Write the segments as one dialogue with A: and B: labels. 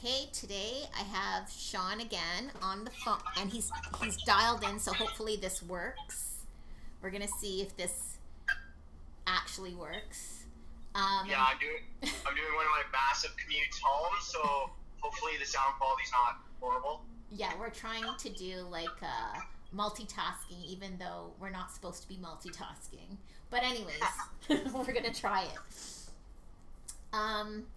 A: Okay, today I have Sean again on the phone, and he's dialed in, so hopefully this works. We're gonna see if this actually works.
B: Yeah, I'm doing one of my massive commutes home, so hopefully the sound quality's not horrible.
A: Yeah, we're trying to do like multitasking, even though we're not supposed to be multitasking. But anyways, we're gonna try it. Um,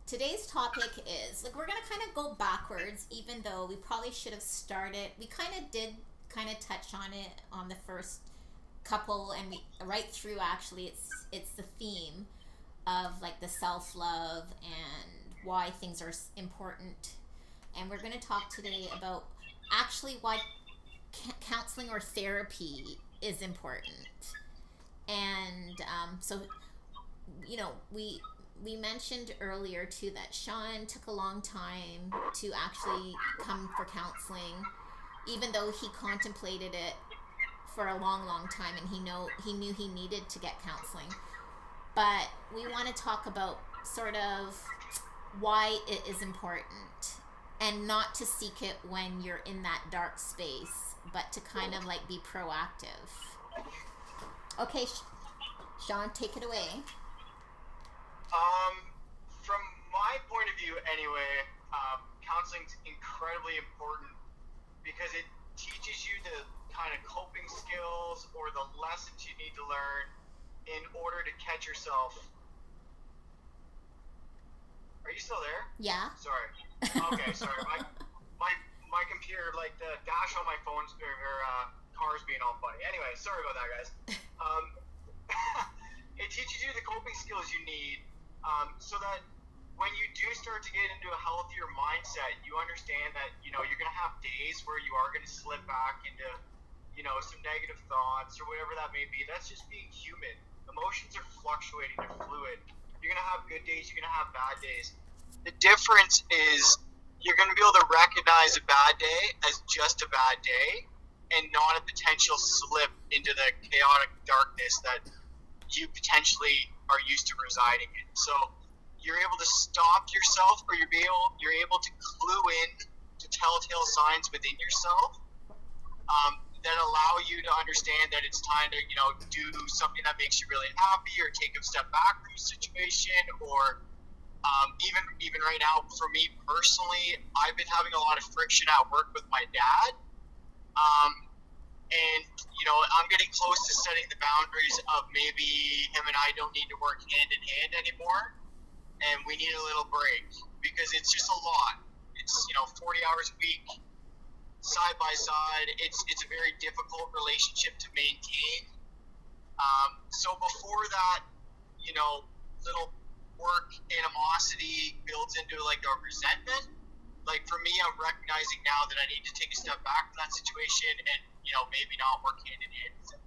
A: Today's topic is like we're gonna kind of go backwards, even though we probably should have started. We kind of did kind of touch on it on the first couple, and we right through actually. It's the theme of like the self love and why things are important. And we're gonna talk today about actually why counseling or therapy is important. And so you know we mentioned earlier too that Sean took a long time to actually come for counseling, even though he contemplated it for a long time, and he knew he needed to get counseling. But we want to talk about sort of why it is important, and not to seek it when you're in that dark space, but to kind of like be proactive. Okay, Sean, take it away.
B: Um, from my point of view, anyway, counseling's incredibly important because it teaches you the kind of coping skills or the lessons you need to learn in order to catch yourself. Are you still there?
A: Yeah.
B: Sorry. Okay, sorry. My my computer, like the dash on my phone's car's being all funny. Anyway, sorry about that, guys. Um, it teaches you the coping skills you need, so that when you do start to get into a healthier mindset, you understand that you're gonna have days where you are gonna slip back into some negative thoughts or whatever that may be. That's just being human. Emotions are fluctuating, they're fluid. You're gonna have good days, you're gonna have bad days. The difference is you're gonna be able to recognize a bad day as just a bad day and not a potential slip into the chaotic darkness that you potentially are used to residing in. So you're able to stop yourself, or you're able to clue in to telltale signs within yourself, that allow you to understand that it's time to do something that makes you really happy, or take a step back from a situation, or even right now for me personally, I've been having a lot of friction at work with my dad. And I'm getting close to setting the boundaries of maybe him and I don't need to work hand in hand anymore, and we need a little break because it's just a lot. It's 40 hours a week, side by side. It's a very difficult relationship to maintain. So before that, little work animosity builds into like a resentment. Like for me, I'm recognizing now that I need to take a step back from that situation and maybe not work hand in hand with it.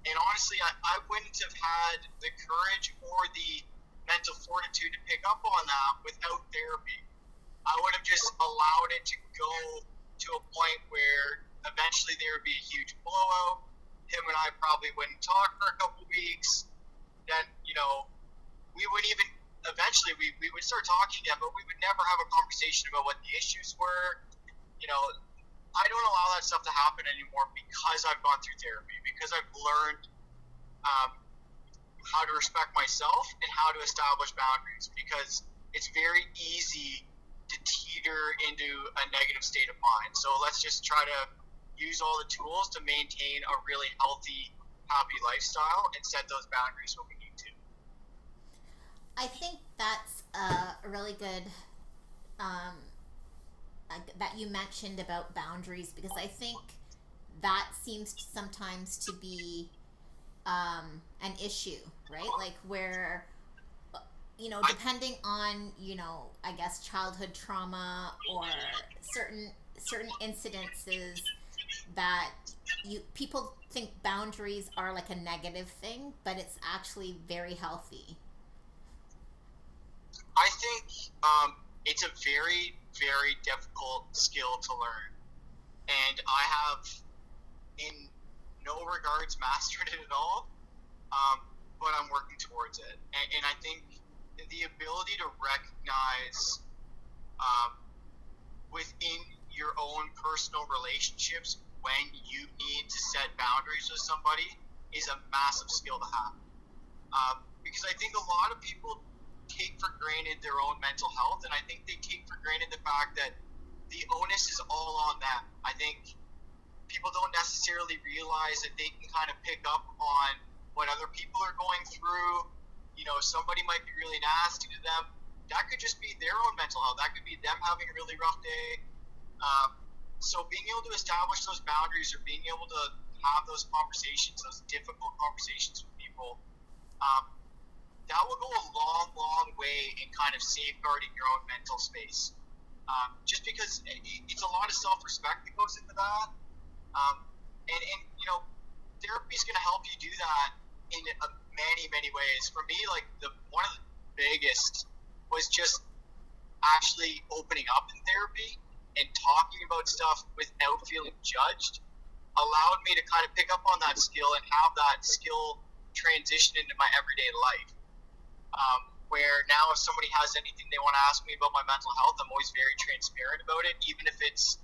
B: And honestly, I wouldn't have had the courage or the mental fortitude to pick up on that without therapy. I would have just allowed it to go to a point where eventually there would be a huge blowout. Him and I probably wouldn't talk for a couple weeks. Then, we would even eventually we would start talking again, but we would never have a conversation about what the issues were. You know, I don't allow that stuff to happen anymore because I've gone through therapy, because I've learned how to respect myself and how to establish boundaries, because it's very easy to teeter into a negative state of mind. So let's just try to use all the tools to maintain a really healthy, happy lifestyle and set those boundaries when we need to.
A: I think that's a really good um, that you mentioned about boundaries, because I think that seems sometimes to be an issue, right? Like where
B: I
A: depending on I guess childhood trauma or certain incidences that you people think boundaries are like a negative thing, but it's actually very healthy.
B: I think it's a very, very difficult skill to learn, and I have, in no regards, mastered it at all. But I'm working towards it, and I think the ability to recognize um, within your own personal relationships when you need to set boundaries with somebody is a massive skill to have. Because I think a lot of people take for granted their own mental health, and I think they take for granted the fact that the onus is all on them. I think people don't necessarily realize that they can kind of pick up on what other people are going through. You know, somebody might be really nasty to them. That could just be their own mental health. That could be them having a really rough day. So being able to establish those boundaries, or being able to have those conversations, those difficult conversations with people, that will go a long, long way in kind of safeguarding your own mental space. Just because it's a lot of self-respect that goes into that. And you know, therapy is going to help you do that in many, many ways. For me, like one of the biggest was just actually opening up in therapy and talking about stuff without feeling judged allowed me to kind of pick up on that skill and have that skill transition into my everyday life. Where now if somebody has anything they want to ask me about my mental health, I'm always very transparent about it, even if it's,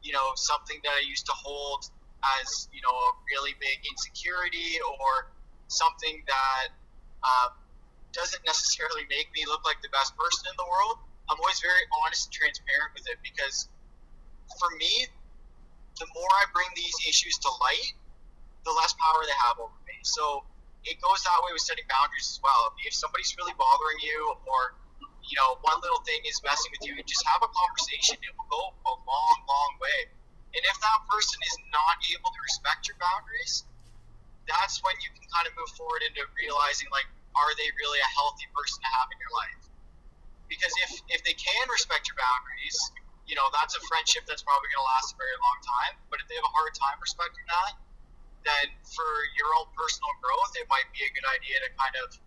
B: you know, something that I used to hold as, you know, a really big insecurity, or something that doesn't necessarily make me look like the best person in the world. I'm always very honest and transparent with it, because for me, the more I bring these issues to light, the less power they have over me. So it goes that way with setting boundaries as well. If somebody's really bothering you, or, you know, one little thing is messing with you, just have a conversation. It will go a long, long way. And if that person is not able to respect your boundaries, that's when you can kind of move forward into realizing, like, are they really a healthy person to have in your life? Because if they can respect your boundaries, you know, that's a friendship that's probably going to last a very long time. But if they have a hard time respecting that, then for your own personal growth, it might be a good idea to kind of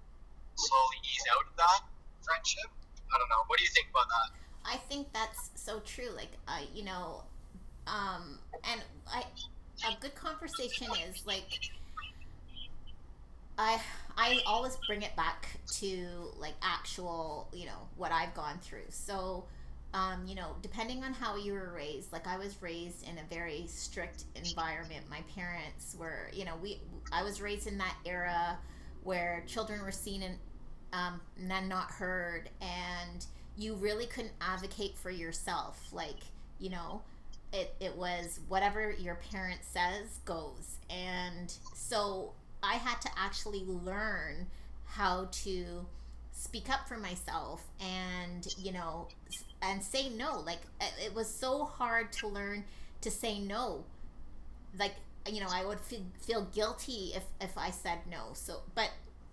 B: slowly ease out of that friendship. I don't know. What do you think about that?
A: I think that's so true. Like, you know, and a good conversation is like, I always bring it back to like actual, you know, what I've gone through. So, you know, depending on how you were raised, like I was raised in a very strict environment. My parents were, you know, I was raised in that era where children were seen and not heard, and you really couldn't advocate for yourself. Like, you know, it was whatever your parent says goes. And so I had to actually learn how to speak up for myself, and, you know, and say no. Like, it was so hard to learn to say no. Like, you know, I would feel guilty if I said no. So, but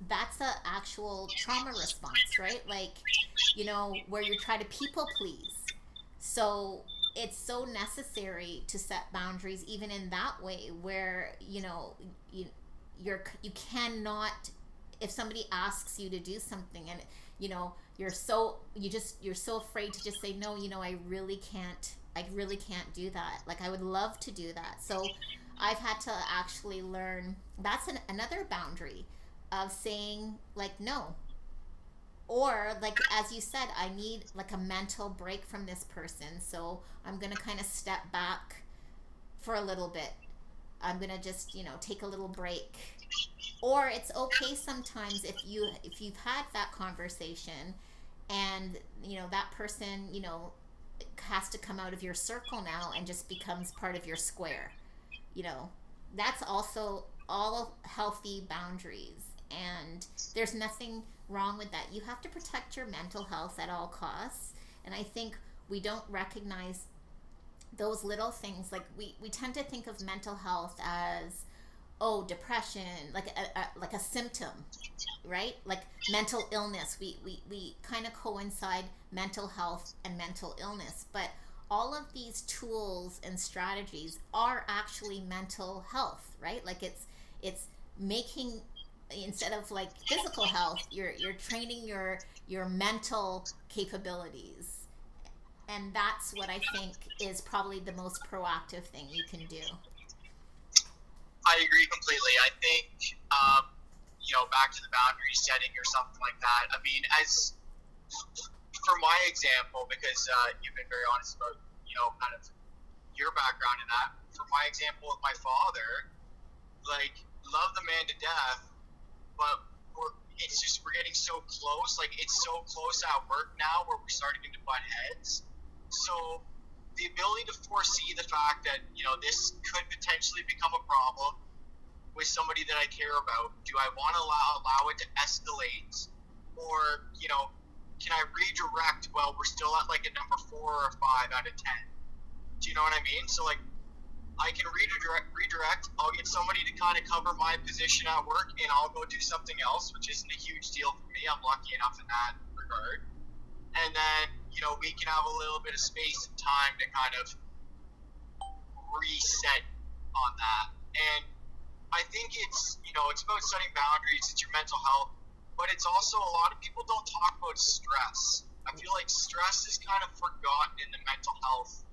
A: that's a actual trauma response, right? Like, you know, where you try to people please. So it's so necessary to set boundaries even in that way, where, you know, you cannot, if somebody asks you to do something, and, you know, you're so afraid to just say no, you know, I really can't do that. Like, I would love to do that. So I've had to actually learn, that's another boundary of saying, like, no. Or, like, as you said, I need like a mental break from this person, so I'm gonna kind of step back for a little bit. I'm gonna just, you know, take a little break. Or it's okay sometimes if you've had that conversation, and, you know, that person, you know, has to come out of your circle now and just becomes part of your square. You know, that's also all healthy boundaries, and there's nothing wrong with that. You have to protect your mental health at all costs, and I think we don't recognize those little things. Like, we tend to think of mental health as, oh, depression, like a symptom, right? Like mental illness. We kind of coincide mental health and mental illness, but all of these tools and strategies are actually mental health, right? Like, it's making, instead of like physical health, you're training your mental capabilities. And that's what I think is probably the most proactive thing you can do.
B: I agree completely. I think, you know, back to the boundary setting or something like that. I mean, as for my example, because you've been very honest about, kind of your background in that. For my example with my father, like, love the man to death, but we're getting so close. Like, it's so close at work now where we're starting to butt heads. So the ability to foresee the fact that, this could potentially become a problem with somebody that I care about. Do I want to allow it to escalate? Or, can I redirect while we're still at like a number 4 or 5 out of 10? Do you know what I mean? So, like, I can redirect. I'll get somebody to kind of cover my position at work, and I'll go do something else, which isn't a huge deal for me. I'm lucky enough in that regard. And then, we can have a little bit of space and time to kind of reset on that. And I think it's, it's about setting boundaries. It's your mental health, but it's also, a lot of people don't talk about stress. I feel like stress is kind of forgotten in the mental health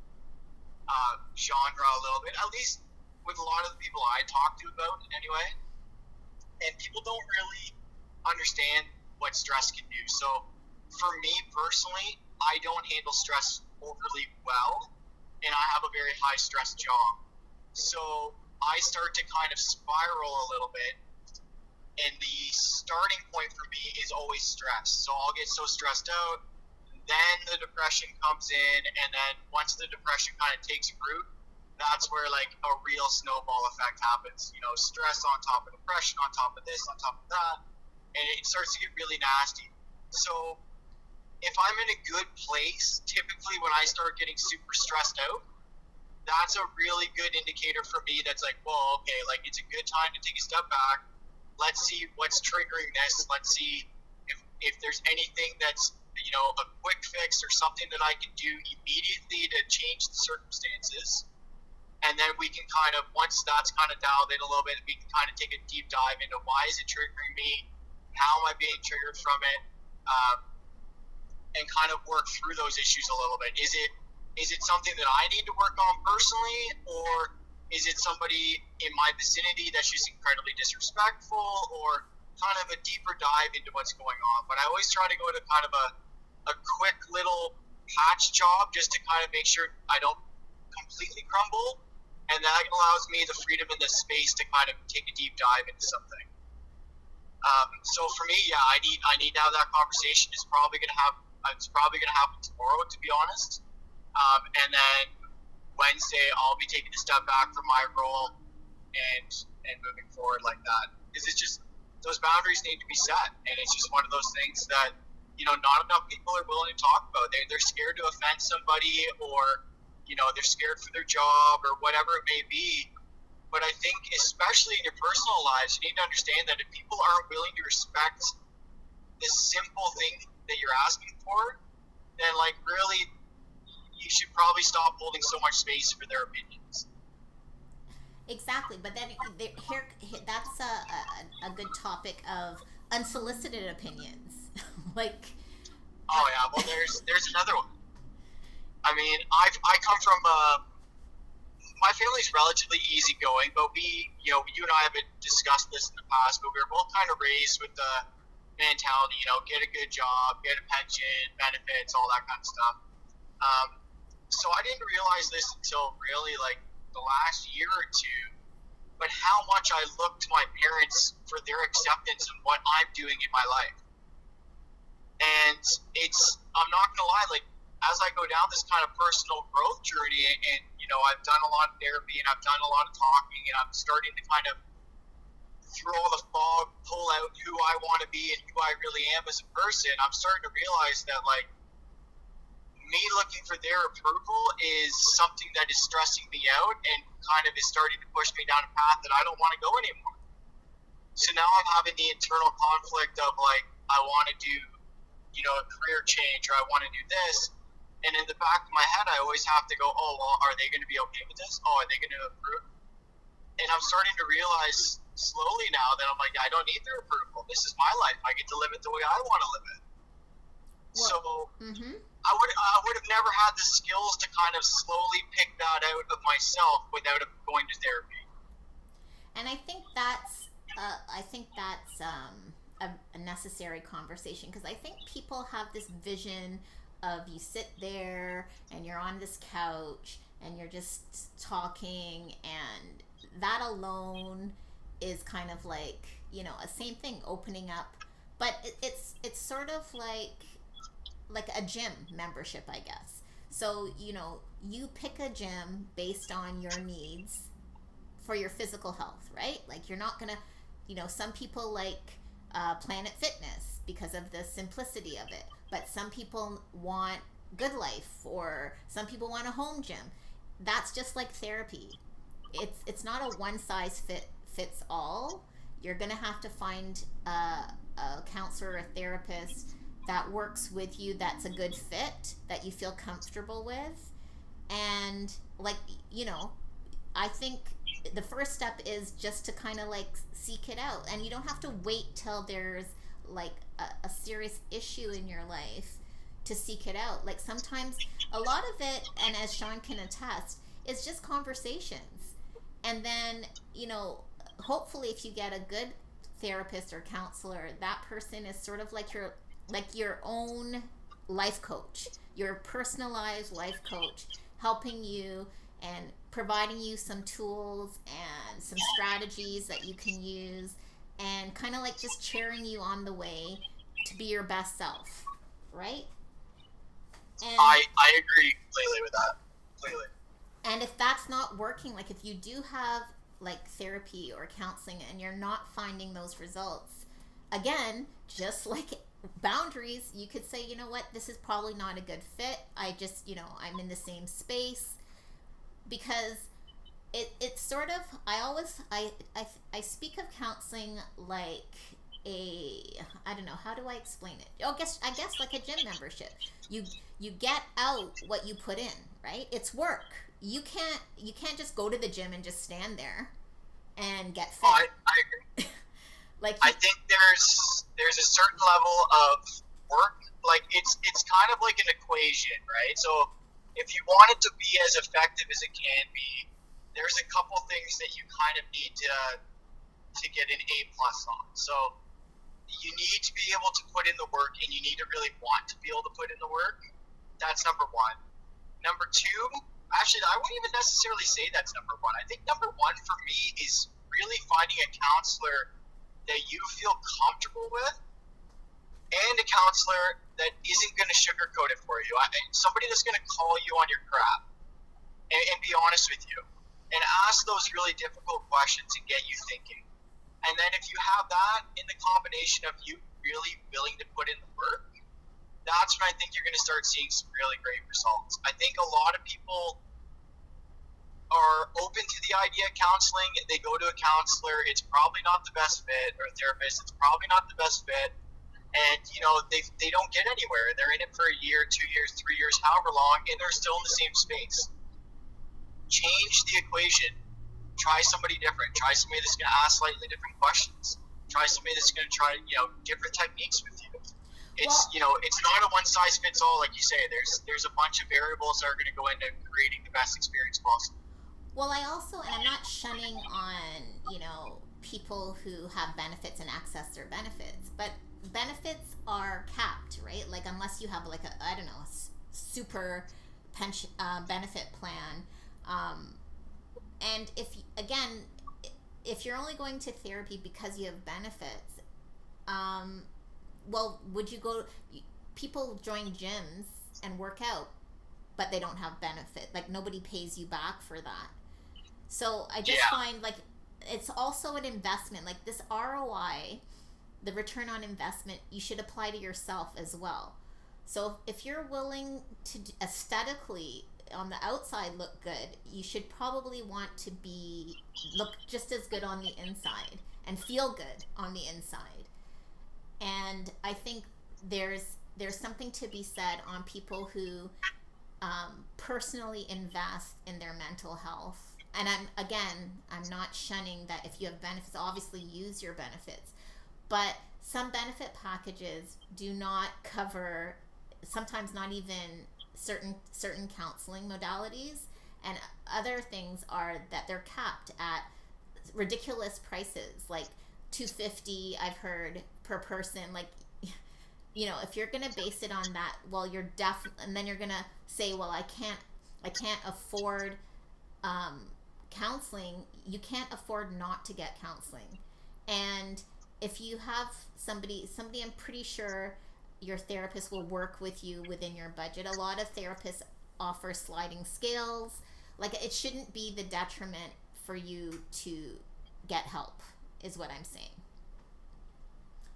B: genre a little bit, at least with a lot of the people I talk to about it anyway. And people don't really understand what stress can do. So for me personally, I don't handle stress overly well, and I have a very high stress job. So I start to kind of spiral a little bit, and the starting point for me is always stress. So I'll get so stressed out, then the depression comes in, and then once the depression kind of takes root, that's where like a real snowball effect happens. Stress on top of depression, on top of this, on top of that, and it starts to get really nasty. So if I'm in a good place, typically when I start getting super stressed out, that's a really good indicator for me. That's like, well, okay, like, it's a good time to take a step back. Let's see what's triggering this. Let's see if there's anything that's, a quick fix or something that I can do immediately to change the circumstances. And then we can kind of, once that's kind of dialed in a little bit, we can kind of take a deep dive into why is it triggering me? How am I being triggered from it? And kind of work through those issues a little bit. Is it something that I need to work on personally, or is it somebody in my vicinity that's just incredibly disrespectful, or kind of a deeper dive into what's going on? But I always try to go to kind of a quick little patch job just to kind of make sure I don't completely crumble, and that allows me the freedom and the space to kind of take a deep dive into something. So for me, yeah, I need to have that conversation. It's probably gonna happen tomorrow, to be honest. And then Wednesday, I'll be taking a step back from my role and moving forward like that. Because it's just, those boundaries need to be set, and it's just one of those things that, not enough people are willing to talk about. They're scared to offend somebody, or they're scared for their job, or whatever it may be. But I think, especially in your personal lives, you need to understand that if people aren't willing to respect this simple thing that you're asking for, then, like, really, you should probably stop holding so much space for their opinions.
A: Exactly, but then here that's a good topic of unsolicited opinions. Like,
B: oh yeah, well, there's another one. I mean, I come from my family's relatively easygoing, but you and I have discussed this in the past, but we were both kind of raised with the mentality, get a good job, get a pension, benefits, all that kind of stuff. So I didn't realize this until really like the last year or two, but how much I look to my parents for their acceptance of what I'm doing in my life. And I'm not gonna lie, like, as I go down this kind of personal growth journey, and I've done a lot of therapy, and I've done a lot of talking, and I'm starting to kind of through all the fog, pull out who I want to be and who I really am as a person. I'm starting to realize that, like, me looking for their approval is something that is stressing me out and kind of is starting to push me down a path that I don't want to go anymore. So now I'm having the internal conflict of, like, I want to do, a career change, or I want to do this. And in the back of my head, I always have to go, oh, well, are they going to be okay with this? Oh, are they going to approve? And I'm starting to realize slowly now that I'm like, I don't need their approval. This is my life. I get to live it the way I want to live it. Well, so I would have never had the skills to kind of slowly pick that out of myself without going to therapy.
A: And I think that's a necessary conversation, because I think people have this vision of you sit there and you're on this couch and you're just talking, and that alone is kind of like, a same thing, opening up. But it's sort of like a gym membership, I guess. So, you pick a gym based on your needs for your physical health, right? Like, you're not gonna, some people like Planet Fitness because of the simplicity of it, but some people want Good Life, or some people want a home gym. That's just like therapy. It's not a one size fits all. You're gonna have to find a counselor or a therapist that works with you, that's a good fit, that you feel comfortable with. And I think the first step is just to kind of like seek it out, and you don't have to wait till there's like a serious issue in your life to seek it out. Like, sometimes a lot of it, and as Sean can attest, is just conversations. And then, hopefully if you get a good therapist or counselor, that person is sort of like your own life coach, your personalized life coach, helping you and providing you some tools and some strategies that you can use, and kind of like just cheering you on the way to be your best self, right? And
B: I agree completely with that. Completely.
A: And if that's not working, like if you do have like therapy or counseling and you're not finding those results, again, just like boundaries, you could say, this is probably not a good fit. I just, I'm in the same space. Because it's sort of, I speak of counseling like I don't know, how do I explain it? I guess like a gym membership. You get out what you put in, right? It's work. You can't just go to the gym and just stand there and get fit.
B: I agree. I think there's a certain level of work. Like, it's kind of like an equation, right? So if you want it to be as effective as it can be, there's a couple things that you kind of need to get an A+ on. So you need to be able to put in the work, and you need to really want to be able to put in the work. That's number one. Number two, actually, I wouldn't even necessarily say that's number one. I think number one for me is really finding a counselor that you feel comfortable with, and a counselor that isn't going to sugarcoat it for you. Somebody that's going to call you on your crap and be honest with you and ask those really difficult questions and get you thinking. And then if you have that in the combination of you really willing to put in the work, that's when I think you're going to start seeing some really great results. I think a lot of people are open to the idea of counseling. They go to a counselor. It's probably not the best fit, or a therapist. It's probably not the best fit. And, they don't get anywhere. They're in it for a year, 2 years, 3 years, however long, and they're still in the same space. Change the equation. Try somebody different. Try somebody that's going to ask slightly different questions. Try somebody that's going to try, different techniques with you. It's, it's not a one-size-fits-all, like you say. There's a bunch of variables that are going to go into creating the best experience possible.
A: Well, and I'm not shunning on, people who have benefits and access their benefits, but benefits are capped, right? Like, unless you have like a super pension benefit plan, and if you're only going to therapy because you have benefits, well, would you go? People join gyms and work out, but they don't have benefit. Like, nobody pays you back for that. So I just find like it's also an investment. Like, this ROI, the return on investment, you should apply to yourself as well. So if you're willing to aesthetically on the outside look good, you should probably want to look just as good on the inside and feel good on the inside. And I think there's something to be said on people who personally invest in their mental health. And I'm not shunning that if you have benefits, obviously use your benefits. But some benefit packages do not cover, sometimes not even certain counseling modalities, and other things are that they're capped at ridiculous prices, like $250 I've heard per person. Like, if you're gonna base it on that, well, you're and then you're gonna say, well, I can't afford counseling. You can't afford not to get counseling. And if you have somebody, I'm pretty sure your therapist will work with you within your budget. A lot of therapists offer sliding scales. Like, it shouldn't be the detriment for you to get help, is what I'm saying.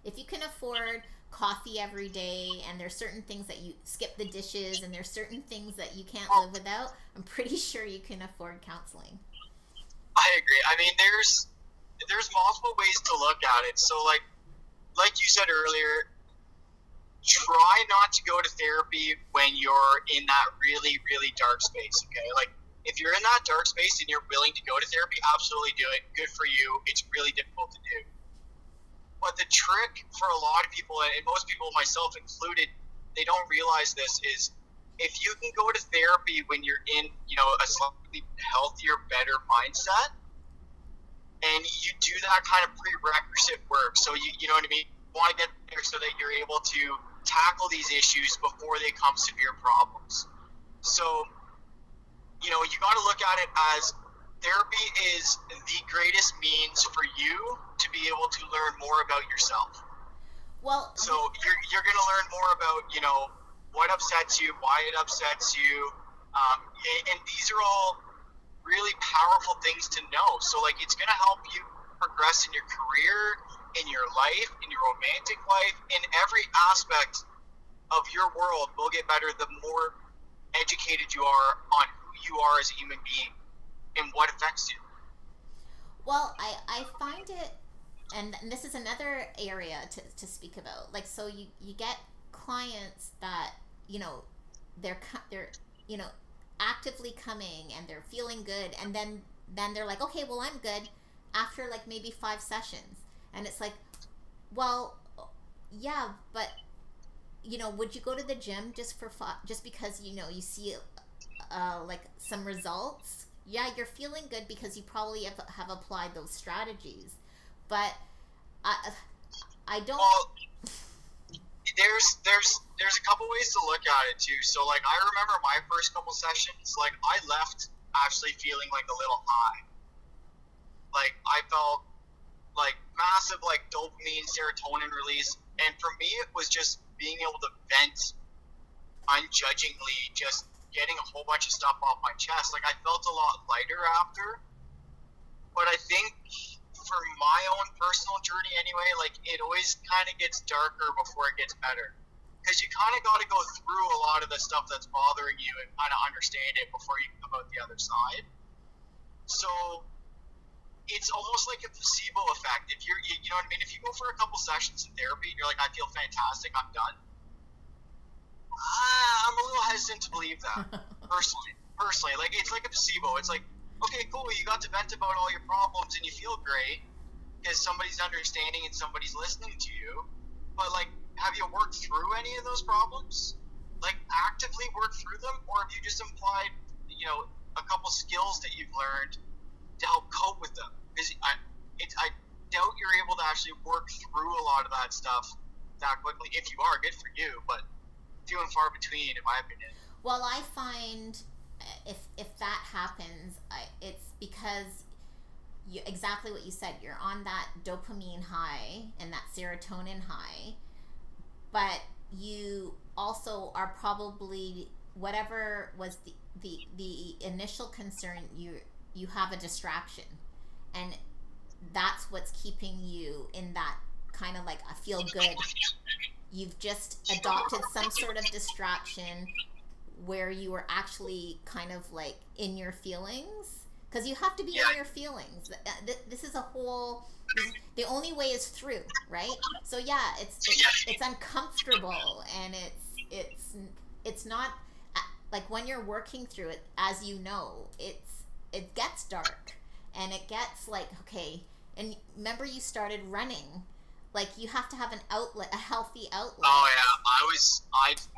A: If you can afford coffee every day, and there's certain things that you skip the dishes, and there's certain things that you can't live without, I'm pretty sure you can afford counseling.
B: I agree. I mean, there's multiple ways to look at it. So like you said earlier, try not to go to therapy when you're in that really, really dark space, okay? Like, if you're in that dark space and you're willing to go to therapy, absolutely do it. Good for you. It's really difficult to do. But the trick for a lot of people, and most people, myself included, they don't realize this, is if you can go to therapy when you're in, a slightly healthier, better mindset, and you do that kind of prerequisite work, so you know what I mean? You want to get there so that you're able to tackle these issues before they become severe problems. So, you got to look at it as therapy is the greatest means for you to be able to learn more about yourself.
A: Well,
B: so you're going to learn more about, what upsets you, why it upsets you, and these are all really powerful things to know. So, like, it's going to help you progress in your career, in your life, in your romantic life, in every aspect of your world will get better the more educated you are on who you are as a human being and what affects you.
A: Well, I find it, and this is another area to speak about. Like, so you get clients that, they're actively coming and they're feeling good, and then they're like, okay, well, I'm good after like maybe 5 sessions. And it's like, well, yeah, but would you go to the gym just because you see like some results? Yeah, you're feeling good because you probably have applied those strategies, but I don't.
B: Well, there's a couple ways to look at it too. So, like, I remember my first couple sessions, like, I left actually feeling like a little high. Like, I felt like massive like dopamine, serotonin release, and for me it was just being able to vent unjudgingly, just getting a whole bunch of stuff off my chest. Like, I felt a lot lighter after. But I think for my own personal journey anyway, like, it always kind of gets darker before it gets better, because you kind of got to go through a lot of the stuff that's bothering you and kind of understand it before you come out the other side. So it's almost like a placebo effect. If you know what I mean? If you go for a couple sessions in therapy and you're like, I feel fantastic, I'm done, I'm a little hesitant to believe that. Personally, like, it's like a placebo. It's like, okay, cool, you got to vent about all your problems and you feel great because somebody's understanding and somebody's listening to you, but, like, have you worked through any of those problems? Like, actively worked through them? Or have you just implied, a couple skills that you've learned to help cope with them? Because I doubt you're able to actually work through a lot of that stuff that quickly. If you are, good for you, but few and far between, in my opinion.
A: Well, I find if that happens, it's because exactly what you said. You're on that dopamine high and that serotonin high, but you also are probably, whatever was the initial concern, you have a distraction, and that's what's keeping you in that kind of like a feel good. You've just adopted some sort of distraction where you are actually kind of like in your feelings, because you have to be in your feelings. This is a whole, the only way is through, right? So yeah, it's uncomfortable, and it's not like, when you're working through it, as you know, it gets dark, and it gets like, okay, and remember you started running. Like, you have to have an outlet, a healthy outlet.
B: Oh yeah,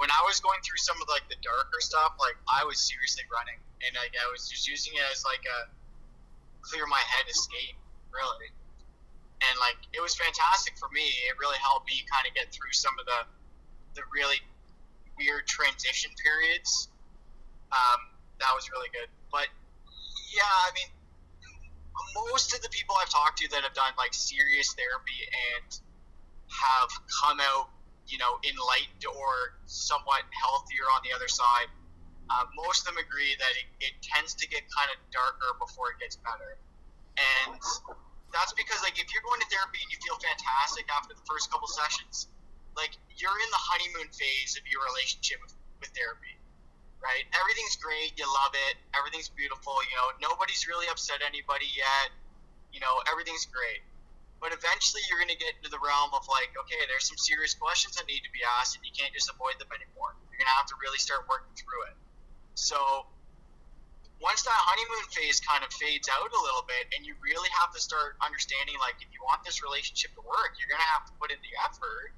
B: when I was going through some of like the darker stuff, like, I was seriously running, and like, I was just using it as like a clear my head escape, really. And like, it was fantastic for me. It really helped me kind of get through some of the the really weird transition periods. That was really good. But yeah, I mean, most of the people I've talked to that have done like serious therapy and have come out, enlightened or somewhat healthier on the other side, most of them agree that it tends to get kind of darker before it gets better. And that's because, like, if you're going to therapy and you feel fantastic after the first couple sessions, like, you're in the honeymoon phase of your relationship with therapy, right? Everything's great. You love it. Everything's beautiful. Nobody's really upset anybody yet. Everything's great. But eventually you're going to get into the realm of, like, okay, there's some serious questions that need to be asked, and you can't just avoid them anymore. You're going to have to really start working through it. So once that honeymoon phase kind of fades out a little bit, and you really have to start understanding, like, if you want this relationship to work, you're going to have to put in the effort.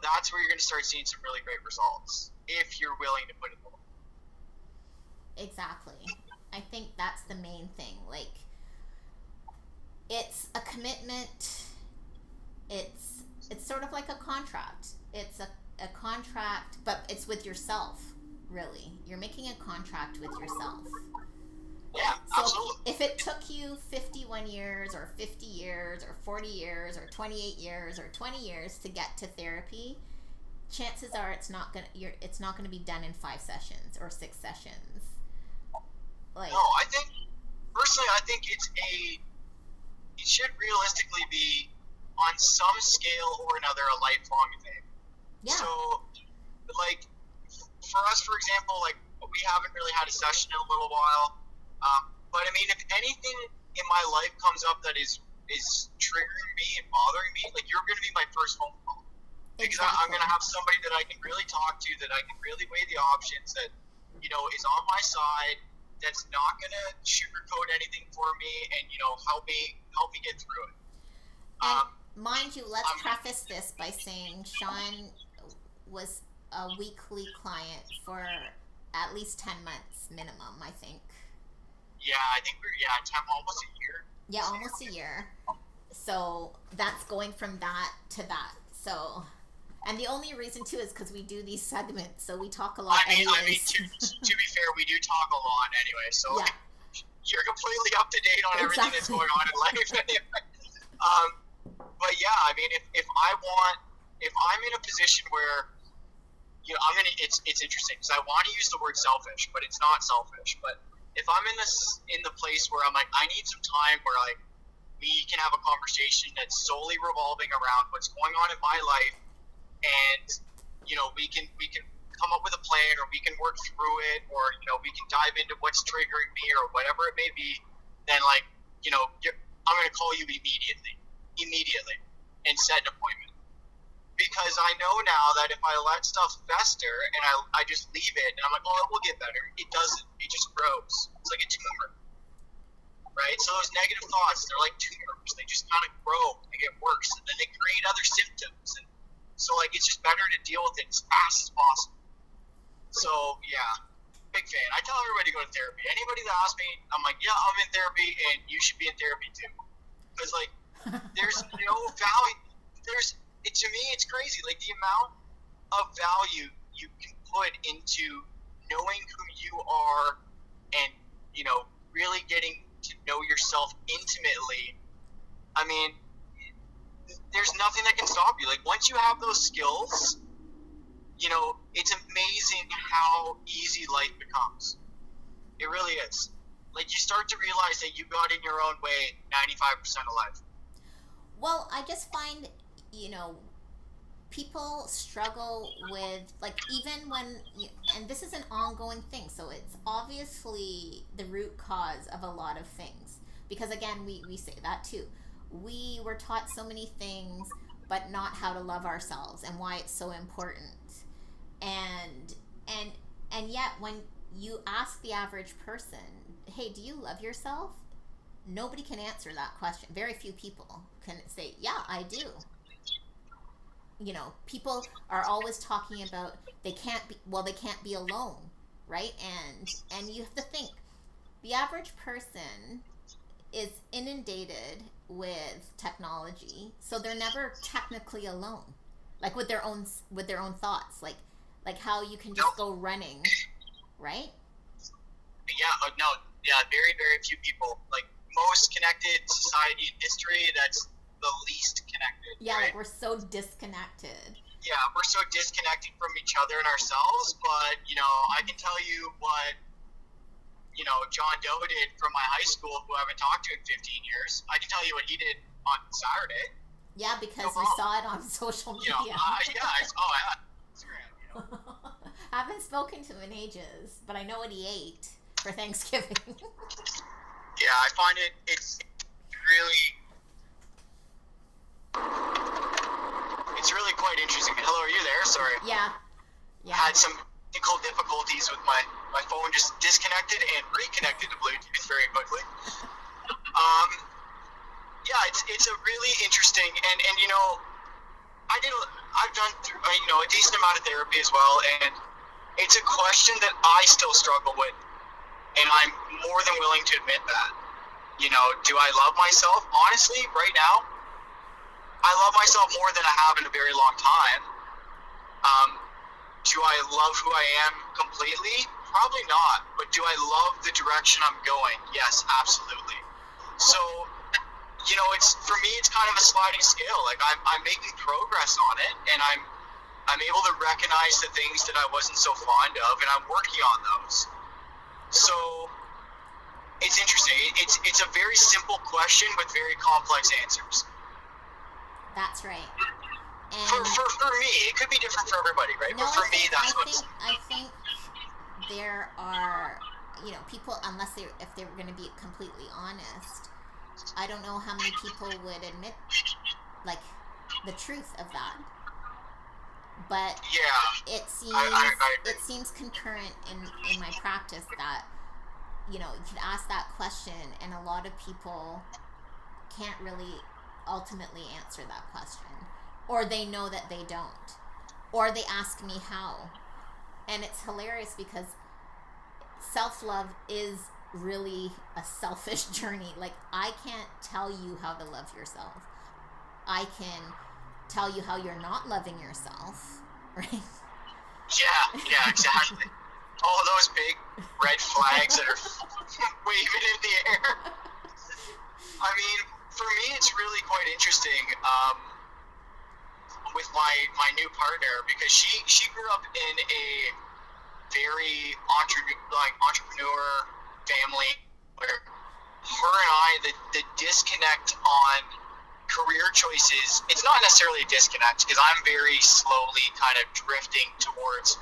B: That's where you're going to start seeing some really great results, if you're willing to put in the work.
A: Exactly. I think that's the main thing. Like, it's a commitment. It's sort of like a contract. It's a contract, but it's with yourself, really. You're making a contract with yourself.
B: Yeah,
A: so
B: absolutely.
A: If it took you 51 years or 50 years or 40 years or 28 years or 20 years to get to therapy, chances are it's not going to be done in 5 sessions or 6 sessions. Like,
B: no, I think it should realistically be on some scale or another a lifelong thing.
A: Yeah.
B: So, like, for us, for example, like, we haven't really had a session in a little while. But I mean, if anything in my life comes up that is triggering me and bothering me, like, you're going to be my first phone call. Because
A: exactly.
B: I'm going to have somebody that I can really talk to, that I can really weigh the options, that, is on my side, that's not going to sugarcoat anything for me, and, help me get through it.
A: And mind you, let's preface this by saying Sean was a weekly client for at least 10 months minimum, I think.
B: Yeah, I think almost a year.
A: Yeah, almost a year. So that's going from that to that. So, and the only reason too is because we do these segments, so we talk a lot.
B: I mean, to be fair, we do talk a lot anyway. So yeah. You're completely up to date on everything that's going on in life anyway. But yeah, I mean, if I'm in a position where, it's interesting because I want to use the word selfish, but it's not selfish. But if I'm in the place where I'm like, I need some time where, like, we can have a conversation that's solely revolving around what's going on in my life, and we can come up with a plan, or we can work through it, or we can dive into what's triggering me or whatever it may be, then, like, I'm going to call you immediately and set an appointment. Because I know now that if I let stuff fester and I just leave it and I'm like, oh, it will get better, it doesn't. It just grows. It's like a tumor, right? So those negative thoughts, they're like tumors. They just kind of grow, they get worse, and then they create other symptoms. And so, like, it's just better to deal with it as fast as possible. So yeah, big fan. I tell everybody to go to therapy. Anybody that asks me, I'm like, yeah, I'm in therapy, and you should be in therapy too. Because, like, there's no value. To me, it's crazy. Like, the amount of value you can put into knowing who you are and, really getting to know yourself intimately. I mean, there's nothing that can stop you. Like, once you have those skills, it's amazing how easy life becomes. It really is. Like, you start to realize that you got in your own way 95% of life.
A: Well, I just find, people struggle with, like, even when, and this is an ongoing thing, so it's obviously the root cause of a lot of things. Because, again, we say that too. We were taught so many things, but not how to love ourselves and why it's so important. And yet, when you ask the average person, hey, do you love yourself? Nobody can answer that question. Very few people can say, yeah, I do. People are always talking about they can't be alone, right? And you have to think, the average person is inundated with technology, so they're never technically alone. like with their own thoughts, like how you can just go running, right?
B: Yeah, no, yeah, very, very few people. Like, most connected society in history, that's the least connected.
A: Yeah,
B: right?
A: like we're so disconnected.
B: Yeah, we're so disconnected from each other and ourselves, but, I can tell you what, John Doe did from my high school, who I haven't talked to in 15 years. I can tell you what he did on Saturday.
A: Yeah, because you saw it on social media. Instagram, haven't spoken to him in ages, but I know what he ate for Thanksgiving.
B: Yeah, I find it's really quite interesting. Hello, are you there? Sorry.
A: Yeah.
B: I had some technical difficulties with my phone, just disconnected and reconnected to Bluetooth very quickly. Yeah, it's a really interesting, and I've done a decent amount of therapy as well, and it's a question that I still struggle with, and I'm more than willing to admit that. Do I love myself? Honestly, right now, I love myself more than I have in a very long time. Do I love who I am completely? Probably not. But do I love the direction I'm going? Yes, absolutely. So, it's for me, it's kind of a sliding scale. Like I'm making progress on it, and I'm able to recognize the things that I wasn't so fond of, and I'm working on those. So it's interesting. It's a very simple question with very complex answers.
A: That's right. And
B: for me, it could be different for everybody, right?
A: No,
B: but for me, that's
A: I think there are, people, if they were going to be completely honest, I don't know how many people would admit, like, the truth of that. But
B: yeah,
A: it seems it seems concurrent in my practice that, you can ask that question, and a lot of people can't really ultimately answer that question, or they know that they don't, or they ask me how. And it's hilarious because self-love is really a selfish journey. Like, I can't tell you how to love yourself. I can tell you how you're not loving yourself, right?
B: Yeah, exactly. All those big red flags that are waving in the air. I mean, for me, it's really quite interesting with my new partner, because she grew up in a very entrepreneur family where her and I, the disconnect on career choices, it's not necessarily a disconnect, because I'm very slowly kind of drifting towards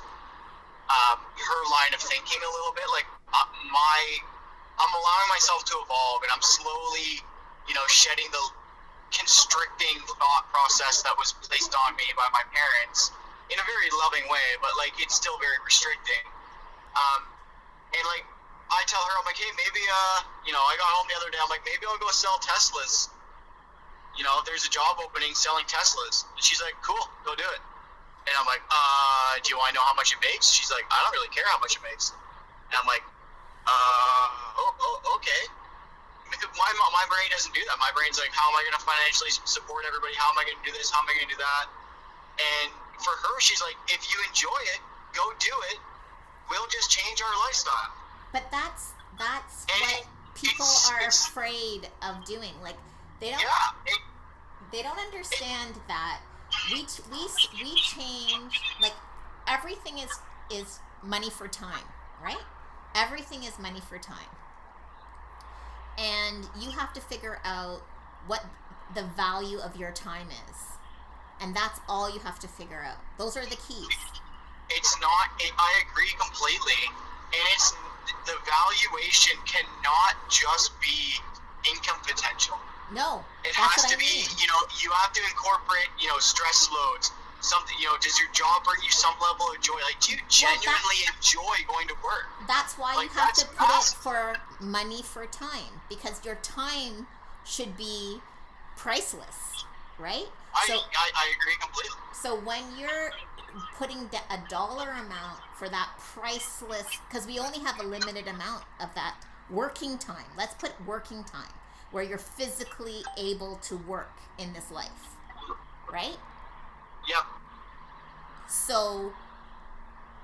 B: her line of thinking a little bit. Like, I'm allowing myself to evolve, and I'm slowly, shedding the constricting thought process that was placed on me by my parents in a very loving way, but like, it's still very restricting. And like, I tell her, I'm like, hey, maybe, I got home the other day, I'm like, maybe I'll go sell Teslas. There's a job opening selling Teslas. And she's like, cool, go do it. And I'm like, do you want to know how much it makes? She's like, I don't really care how much it makes. And I'm like, okay. My brain doesn't do that. My brain's like, how am I going to financially support everybody? How am I going to do this? How am I going to do that? And for her, she's like, if you enjoy it, go do it. We'll just change our lifestyle.
A: But that's what people are afraid of doing. Like, they don't understand that we change, like, everything is money for time, right? Everything is money for time. And you have to figure out what the value of your time is. And that's all you have to figure out. Those are the keys.
B: It's not, I agree completely. And it's, the valuation cannot just be income potential.
A: No.
B: It has to be, you have to incorporate, stress loads. Something, does your job bring you some level of joy? Like, do you genuinely enjoy going to work?
A: That's why you have to put it for money for time, because your time should be priceless, right?
B: I agree completely.
A: So when you're putting a dollar amount for that priceless, because we only have a limited amount of that working time. Let's put working time, where you're physically able to work in this life, right?
B: Yep.
A: So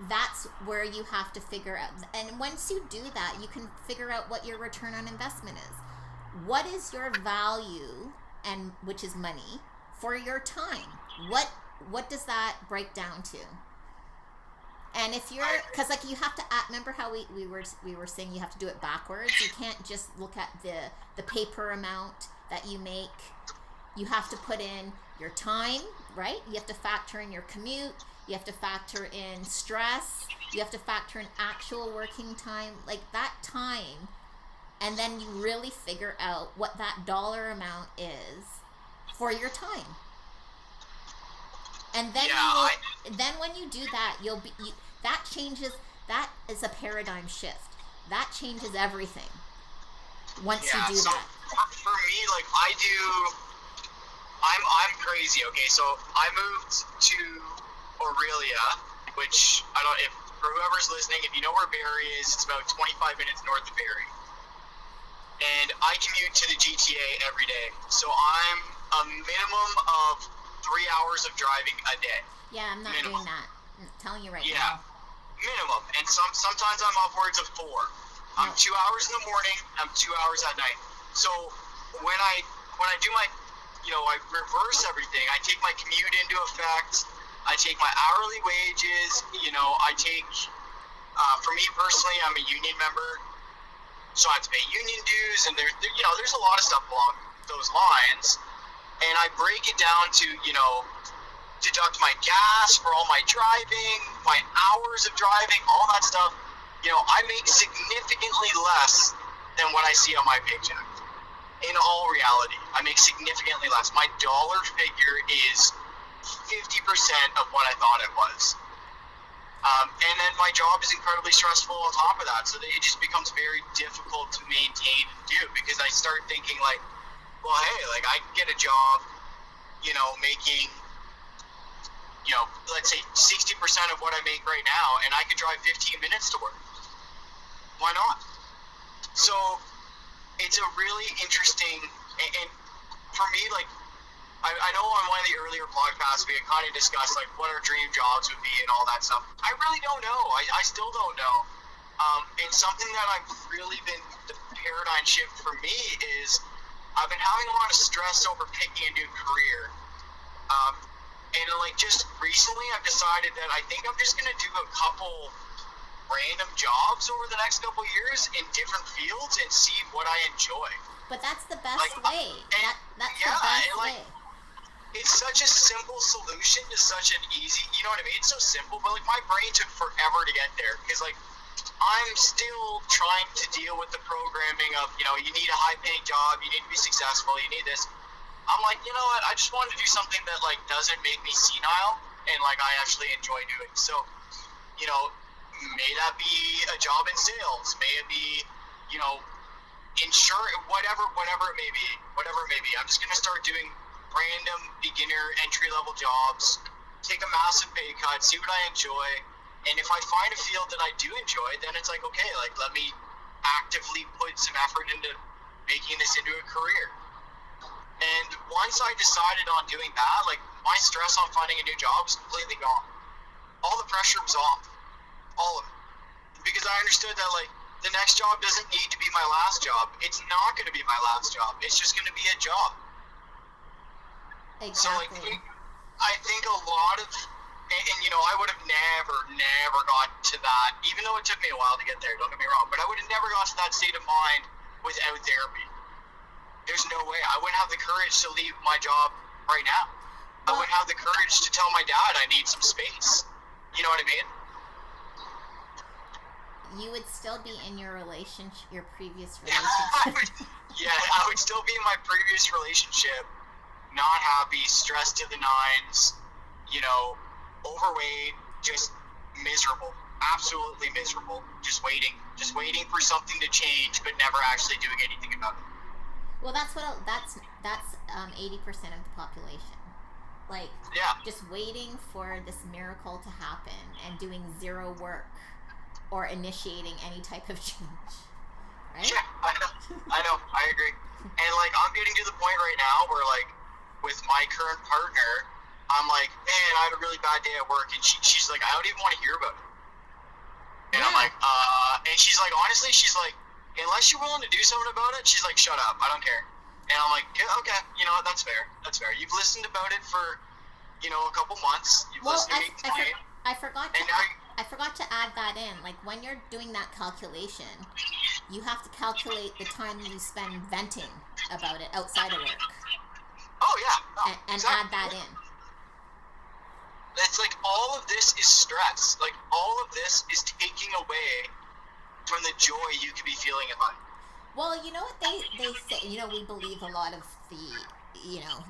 A: that's where you have to figure out, and once you do that, you can figure out what your return on investment is. What is your value, and which is money, for your time? What does that break down to? And if you're, because like you have to remember how we were saying you have to do it backwards. You can't just look at the paper amount that you make. You have to put in your time, right? You have to factor in your commute. You have to factor in stress. You have to factor in actual working time, like that time. And then you really figure out what that dollar amount is for your time. And then then when you do that, that changes. That is a paradigm shift. That changes everything. Once you do
B: so
A: that.
B: For me, like I'm crazy. Okay, so I moved to Aurelia, which I don't. If for whoever's listening, if you know where Barrie is, it's about 25 minutes north of Barrie. And I commute to the GTA every day, so I'm a minimum of 3 hours of driving a day.
A: Yeah, I'm not doing that. I'm telling you right now.
B: Yeah, minimum. And sometimes I'm upwards of 4. I'm 2 hours in the morning. I'm 2 hours at night. So when I do my, I reverse everything. I take my commute into effect. I take my hourly wages. I take. For me personally, I'm a union member, so I have to pay union dues, and there's a lot of stuff along those lines. And I break it down to, deduct my gas for all my driving, my hours of driving, all that stuff. I make significantly less than what I see on my paycheck. In all reality, I make significantly less. My dollar figure is 50% of what I thought it was. And then my job is incredibly stressful on top of that, so that it just becomes very difficult to maintain and do, because I start thinking like, well, hey, like I can get a job, making, let's say 60% of what I make right now, and I could drive 15 minutes to work. Why not? So it's a really interesting, and for me, like, I know on one of the earlier podcasts we had kind of discussed like what our dream jobs would be and all that stuff. I really don't know. I still don't know. And something that I've really been, the paradigm shift for me is I've been having a lot of stress over picking a new career. And like just recently I've decided that I think I'm just going to do a couple random jobs over the next couple years in different fields and see what I enjoy.
A: But that's the best way. That's the best way.
B: It's such a simple solution to such an easy, you know what I mean? It's so simple, but like my brain took forever to get there, because like I'm still trying to deal with the programming of, you need a high paying job, you need to be successful, you need this. I'm like, you know what, I just wanted to do something that like doesn't make me senile and like I actually enjoy doing. So, may that be a job in sales, may it be, insurance, whatever it may be, I'm just going to start doing random beginner entry-level jobs, take a massive pay cut, see what I enjoy, and if I find a field that I do enjoy, then it's like, okay, like let me actively put some effort into making this into a career. And once I decided on doing that, like my stress on finding a new job was completely gone. All the pressure was off, all of it, because I understood that like the next job doesn't need to be my last job. It's not going to be my last job. It's just going to be a job.
A: Exactly.
B: So like, I think a lot of, and I would have never gotten to that, even though it took me a while to get there, don't get me wrong, but I would have never got to that state of mind without therapy. There's no way. I wouldn't have the courage to leave my job right now. I wouldn't have the courage to tell my dad I need some space. You know what I mean?
A: You would still be in your relationship, your previous relationship.
B: I would still be in my previous relationship, not happy, stressed to the nines, overweight, just miserable, absolutely miserable, just waiting for something to change, but never actually doing anything about it.
A: Well, that's 80% of the population. Like, just waiting for this miracle to happen and doing zero work or initiating any type of change, right?
B: Yeah, I know, I agree. And like, I'm getting to the point right now where like, with my current partner, I'm like, man, I had a really bad day at work, and she's like, I don't even want to hear about it. And I'm like, and she's like, honestly, she's like, unless you're willing to do something about it, she's like, shut up, I don't care. And I'm like, yeah, okay, you know what, that's fair. You've listened about it for, you know, a couple months. You've listened to me explain.
A: I forgot to add that in. Like, when you're doing that calculation, you have to calculate the time you spend venting about it outside of work.
B: Oh, yeah. No,
A: and
B: exactly.
A: add that in.
B: It's like all of this is stress. Like, all of this is taking away from the joy you could be feeling in life.
A: Well, you know what they say, you know, we believe a lot of the, you know,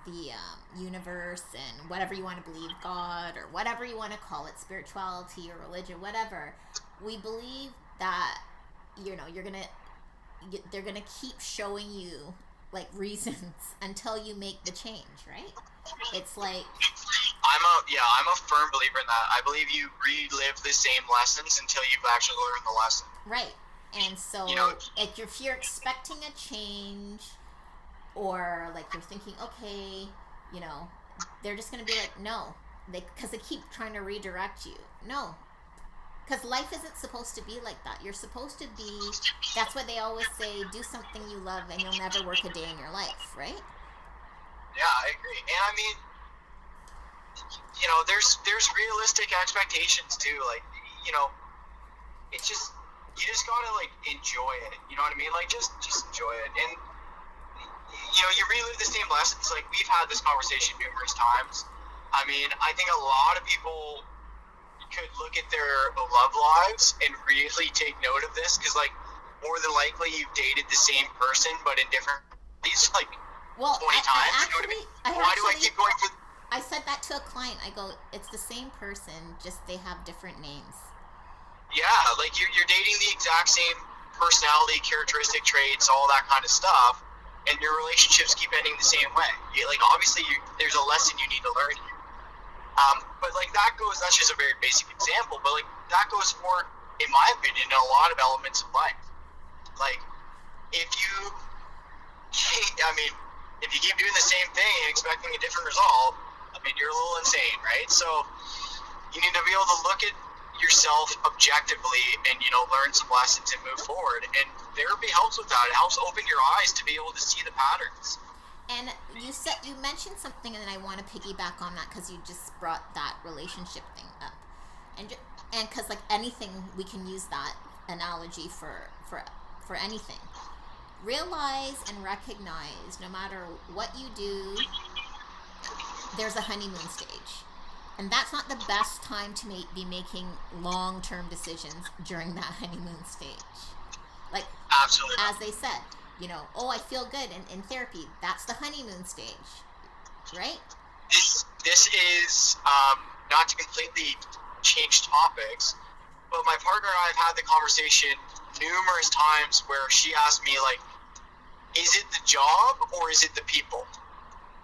A: the universe and whatever you want to believe, God or whatever you want to call it, spirituality or religion, whatever. We believe that, you know, they're gonna keep showing you like reasons until you make the change, right? It's like
B: I'm a firm believer in that. I believe you relive the same lessons until you've actually learned the lesson.
A: Right. And so,
B: you know,
A: if you're expecting a change, or like you're thinking, okay, you know, they're just gonna be like, no, because they keep trying to redirect you. No, because life isn't supposed to be like that. You're supposed to be. That's what they always say: do something you love, and you'll never work a day in your life, right?
B: Yeah, I agree. And I mean, you know, there's realistic expectations too. Like, you know, it's just. You just gotta, like, enjoy it. You know what I mean? Like, just enjoy it. And, you know, you relive the same lessons. Like, we've had this conversation numerous times. I mean, I think a lot of people could look at their love lives and really take note of this, because, like, more than likely you've dated the same person, but in different ways, like, 20 times. You know what I mean? Why do I keep going for...
A: I said that to a client. I go, it's the same person, just they have different names.
B: Yeah, like you're dating the exact same personality, characteristic traits, all that kind of stuff, and your relationships keep ending the same way. Like, obviously, there's a lesson you need to learn here. But like that's just a very basic example, but like that goes for, in my opinion, in a lot of elements of life. Like, if you keep doing the same thing and expecting a different result, I mean, you're a little insane, right? So you need to be able to look at yourself objectively and, you know, learn some lessons and move forward, and therapy helps with that. It helps open your eyes to be able to see the patterns.
A: And you mentioned something, and I want to piggyback on that because you just brought that relationship thing up, and because like anything, we can use that analogy for anything. Realize and recognize, no matter what you do, there's a honeymoon stage. And that's not the best time to be making long-term decisions during that honeymoon stage. Like,
B: absolutely,
A: as they said, you know, oh, I feel good in therapy. That's the honeymoon stage, right?
B: This is, not to completely change topics, but my partner and I have had the conversation numerous times where she asked me, like, is it the job or is it the people?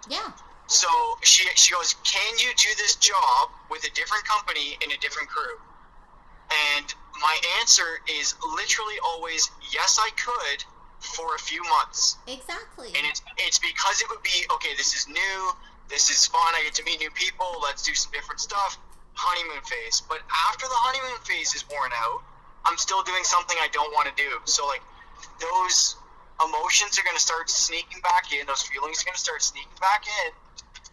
A: Yeah.
B: So she goes, can you do this job with a different company in a different crew? And my answer is literally always, yes, I could, for a few months.
A: Exactly.
B: And it's because it would be, okay, this is new, this is fun, I get to meet new people, let's do some different stuff, honeymoon phase. But after the honeymoon phase is worn out, I'm still doing something I don't want to do. So, like, those emotions are going to start sneaking back in, those feelings are going to start sneaking back in.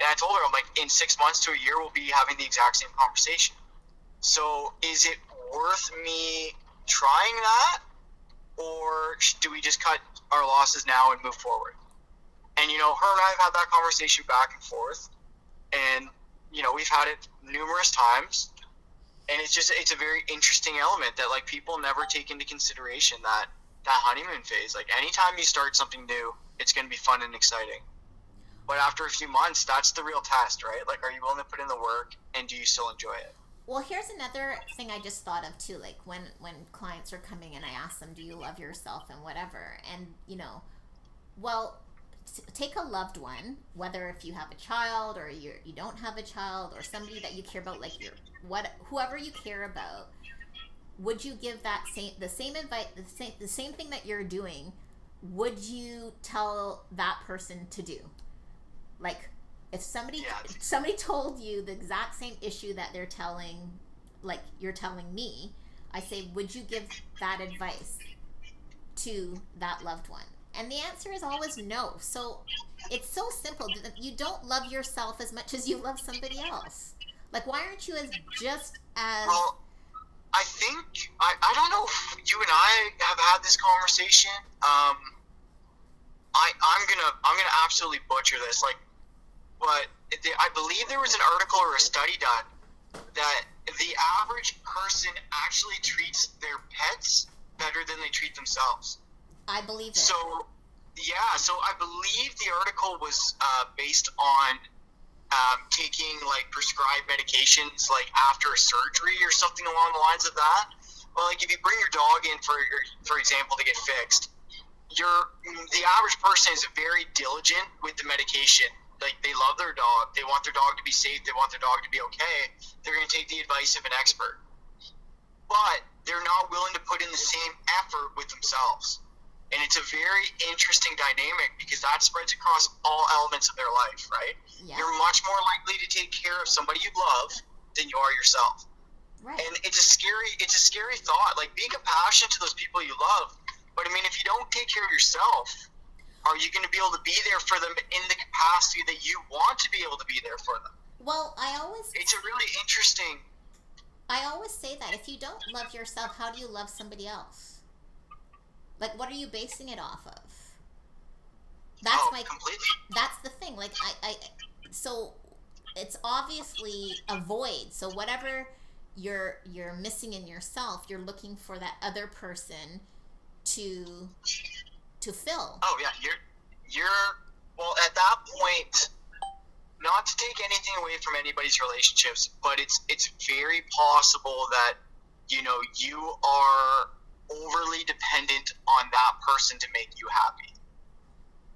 B: And I told her, I'm like, in 6 months to a year, we'll be having the exact same conversation. So is it worth me trying that? Or do we just cut our losses now and move forward? And, you know, her and I have had that conversation back and forth. And, you know, we've had it numerous times. And it's a very interesting element that, like, people never take into consideration, that honeymoon phase. Like, anytime you start something new, it's going to be fun and exciting. But after a few months, that's the real test, right? Like, are you willing to put in the work, and do you still enjoy it?
A: Well, here's another thing I just thought of too. Like, when clients are coming and I ask them, do you love yourself and whatever? And, you know, well, take a loved one, whether if you have a child or you don't have a child, or somebody that you care about, like whoever you care about. Would you give that the same thing that you're doing? Would you tell that person to do? Like, If somebody
B: Yeah.
A: somebody told you the exact same issue that they're telling, like you're telling me, I say, would you give that advice to that loved one? And the answer is always no. So it's so simple. You don't love yourself as much as you love somebody else. Like, why aren't you as just as...
B: Well, I think I don't know if you and I have had this conversation. I'm gonna absolutely butcher this. Like, but I believe there was an article or a study done that the average person actually treats their pets better than they treat themselves.
A: I believe it.
B: So, yeah, so I believe the article was based on taking like prescribed medications like after a surgery or something along the lines of that. Well, like if you bring your dog in for example to get fixed, the average person is very diligent with the medication. Like they love their dog, they want their dog to be safe, they want their dog to be okay. They're going to take the advice of an expert, but they're not willing to put in the same effort with themselves. And it's a very interesting dynamic because that spreads across all elements of their life, right?
A: Yeah.
B: You're much more likely to take care of somebody you love than you are yourself.
A: Right.
B: And it's a scary thought. Like, be compassionate to those people you love. But I mean, if you don't take care of yourself, are you going to be able to be there for them in the capacity that you want to be able to be there for them?
A: Well,
B: It's a really interesting...
A: I always say that if you don't love yourself, how do you love somebody else? Like, what are you basing it off of?
B: Completely.
A: That's the thing. Like, so it's obviously a void. So whatever you're missing in yourself, you're looking for that other person to fill.
B: Oh yeah, you're well at that point. Not to take anything away from anybody's relationships, but it's very possible that you are overly dependent on that person to make you happy.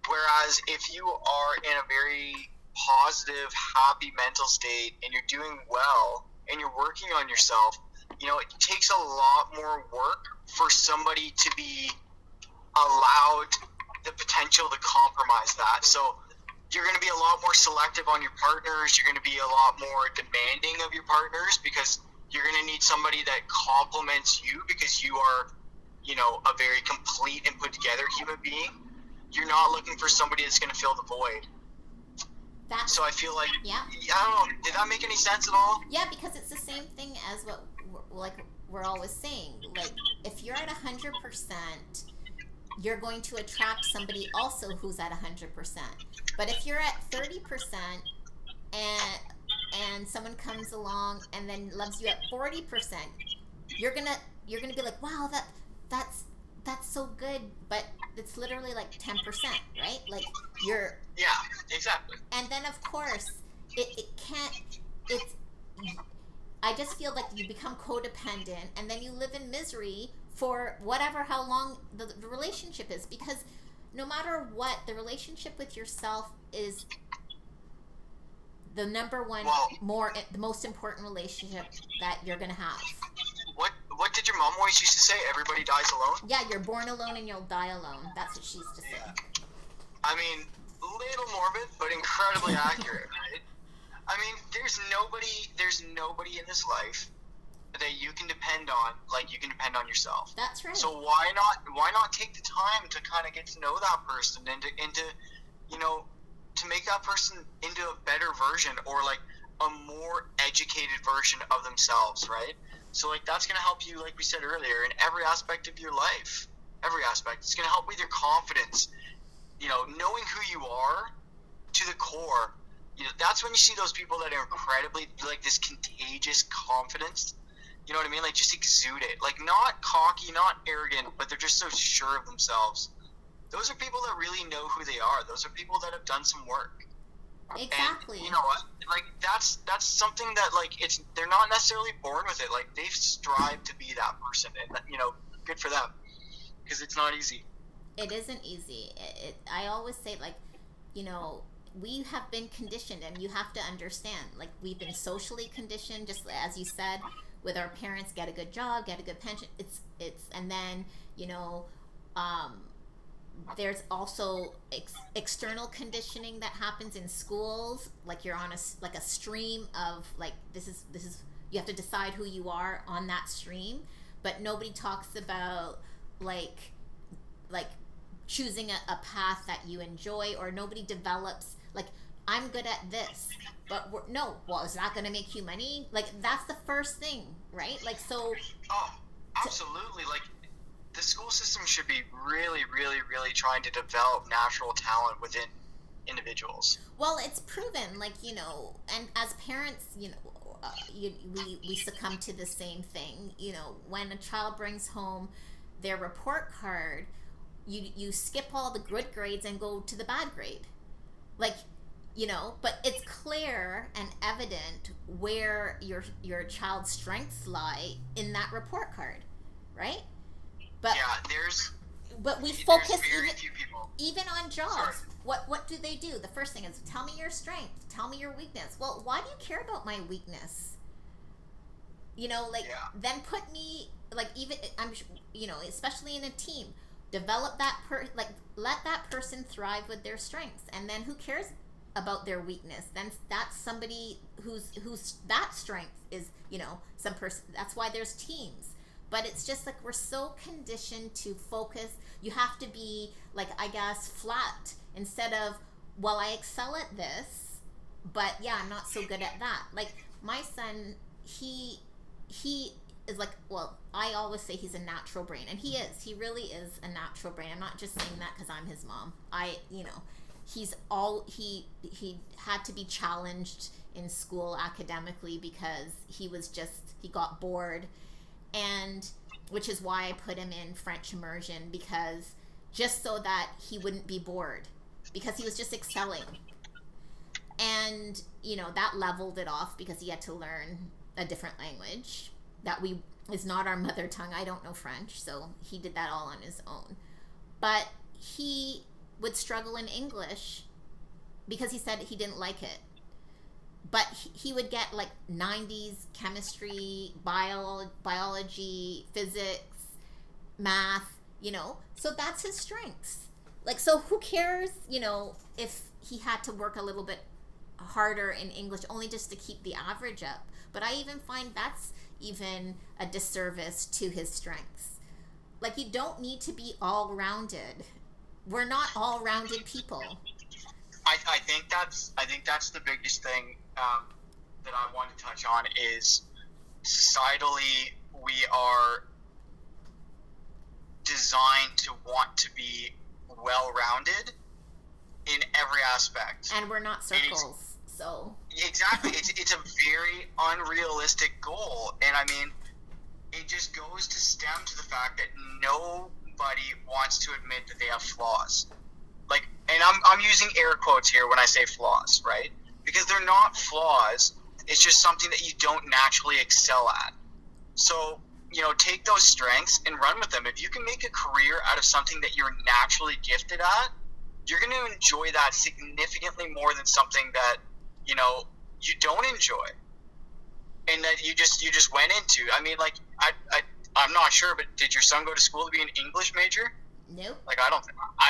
B: Whereas if you are in a very positive, happy mental state and you're doing well and you're working on yourself, it takes a lot more work for somebody to be allowed the potential to compromise that. So you're going to be a lot more selective on your partners. You're going to be a lot more demanding of your partners because you're going to need somebody that complements you because you are a very complete and put together human being. You're not looking for somebody that's going to fill the void. So I feel like,
A: yeah.
B: I don't know, did that make any sense at all?
A: Yeah, because it's the same thing as what we're always saying. Like, if you're at 100%, you're going to attract somebody also who's at 100%. But if you're at 30% and someone comes along and then loves you at 40%, you're gonna be like, wow, that's so good, but it's literally like 10%, right? Like you're...
B: Yeah, exactly.
A: And then of course, it can't, I just feel like you become codependent and then you live in misery for how long the relationship is, because no matter what, the relationship with yourself is the number one, the most important relationship that you're going to have.
B: What did your mom always used to say? Everybody dies alone?
A: Yeah, you're born alone and you'll die alone. That's what she used to say.
B: Yeah. I mean, a little morbid, but incredibly accurate, right? I mean, there's nobody in this life that you can depend on like you can depend on yourself.
A: That's right.
B: So why not take the time to kind of get to know that person and to to make that person into a better version or like a more educated version of themselves, right? So like that's going to help you, like we said earlier, in every aspect of your life. Every aspect. It's going to help with your confidence. Knowing who you are to the core. That's when you see those people that are incredibly like this contagious confidence. You know what I mean? Like just exude it. Like not cocky, not arrogant, but they're just so sure of themselves. Those are people that really know who they are. Those are people that have done some work.
A: Exactly.
B: And you know what? Like that's something that like they're not necessarily born with it. Like they've strived to be that person, and good for them. Because it's not easy.
A: It isn't easy. I always say like, we have been conditioned, and you have to understand. Like we've been socially conditioned, just as you said, with our parents. Get a good job, get a good pension. It's and then there's also external conditioning that happens in schools. Like you're on a stream of like this is you have to decide who you are on that stream, but nobody talks about like choosing a path that you enjoy, or nobody develops like I'm good at this, but no, well, is that going to make you money? Like that's the first thing, right? Like so.
B: Oh, absolutely. Like the school system should be really, really, really trying to develop natural talent within individuals.
A: Well, it's proven, like, and as parents, we succumb to the same thing. When a child brings home their report card, you skip all the good grades and go to the bad grade. Like, but it's clear and evident where your child's strengths lie in that report card, right? But we focus even on jobs.
B: Sorry.
A: What do they do? The first thing is tell me your strength, tell me your weakness. Well, why do you care about my weakness? Then put me even especially in a team, develop that let that person thrive with their strengths, and then who cares about their weakness? Then that's somebody whose that strength is some person. That's why there's teams. But it's just like we're so conditioned to focus. You have to be I guess flat instead of, well, I excel at this, but yeah, I'm not so good at that. Like my son, he is well, I always say he's a natural brain, and he is. He really is a natural brain. I'm not just saying that because I'm his mom. He had to be challenged in school academically because he got bored. And which is why I put him in French immersion, because just so that he wouldn't be bored, because he was just excelling. And, that leveled it off because he had to learn a different language that is not our mother tongue. I don't know French, so he did that all on his own. But he would struggle in English because he said he didn't like it. But he would get 90s chemistry, biology, physics, math, so that's his strengths. So who cares, if he had to work a little bit harder in English only just to keep the average up. But I even find that's even a disservice to his strengths. You don't need to be all-rounded. We're not all-rounded people.
B: I think that's the biggest thing that I want to touch on is societally we are designed to want to be well-rounded in every aspect.
A: And we're not circles, so...
B: Exactly. It's a very unrealistic goal. And I mean, it just goes to stem to the fact that nobody wants to admit that they have flaws. And I'm using air quotes here when I say flaws, right? Because they're not flaws. It's just something that you don't naturally excel at. So, take those strengths and run with them. If you can make a career out of something that you're naturally gifted at, you're going to enjoy that significantly more than something that, you don't enjoy. And that you just went into. I mean, I'm not sure, but did your son go to school to be an English major?
A: Nope.
B: I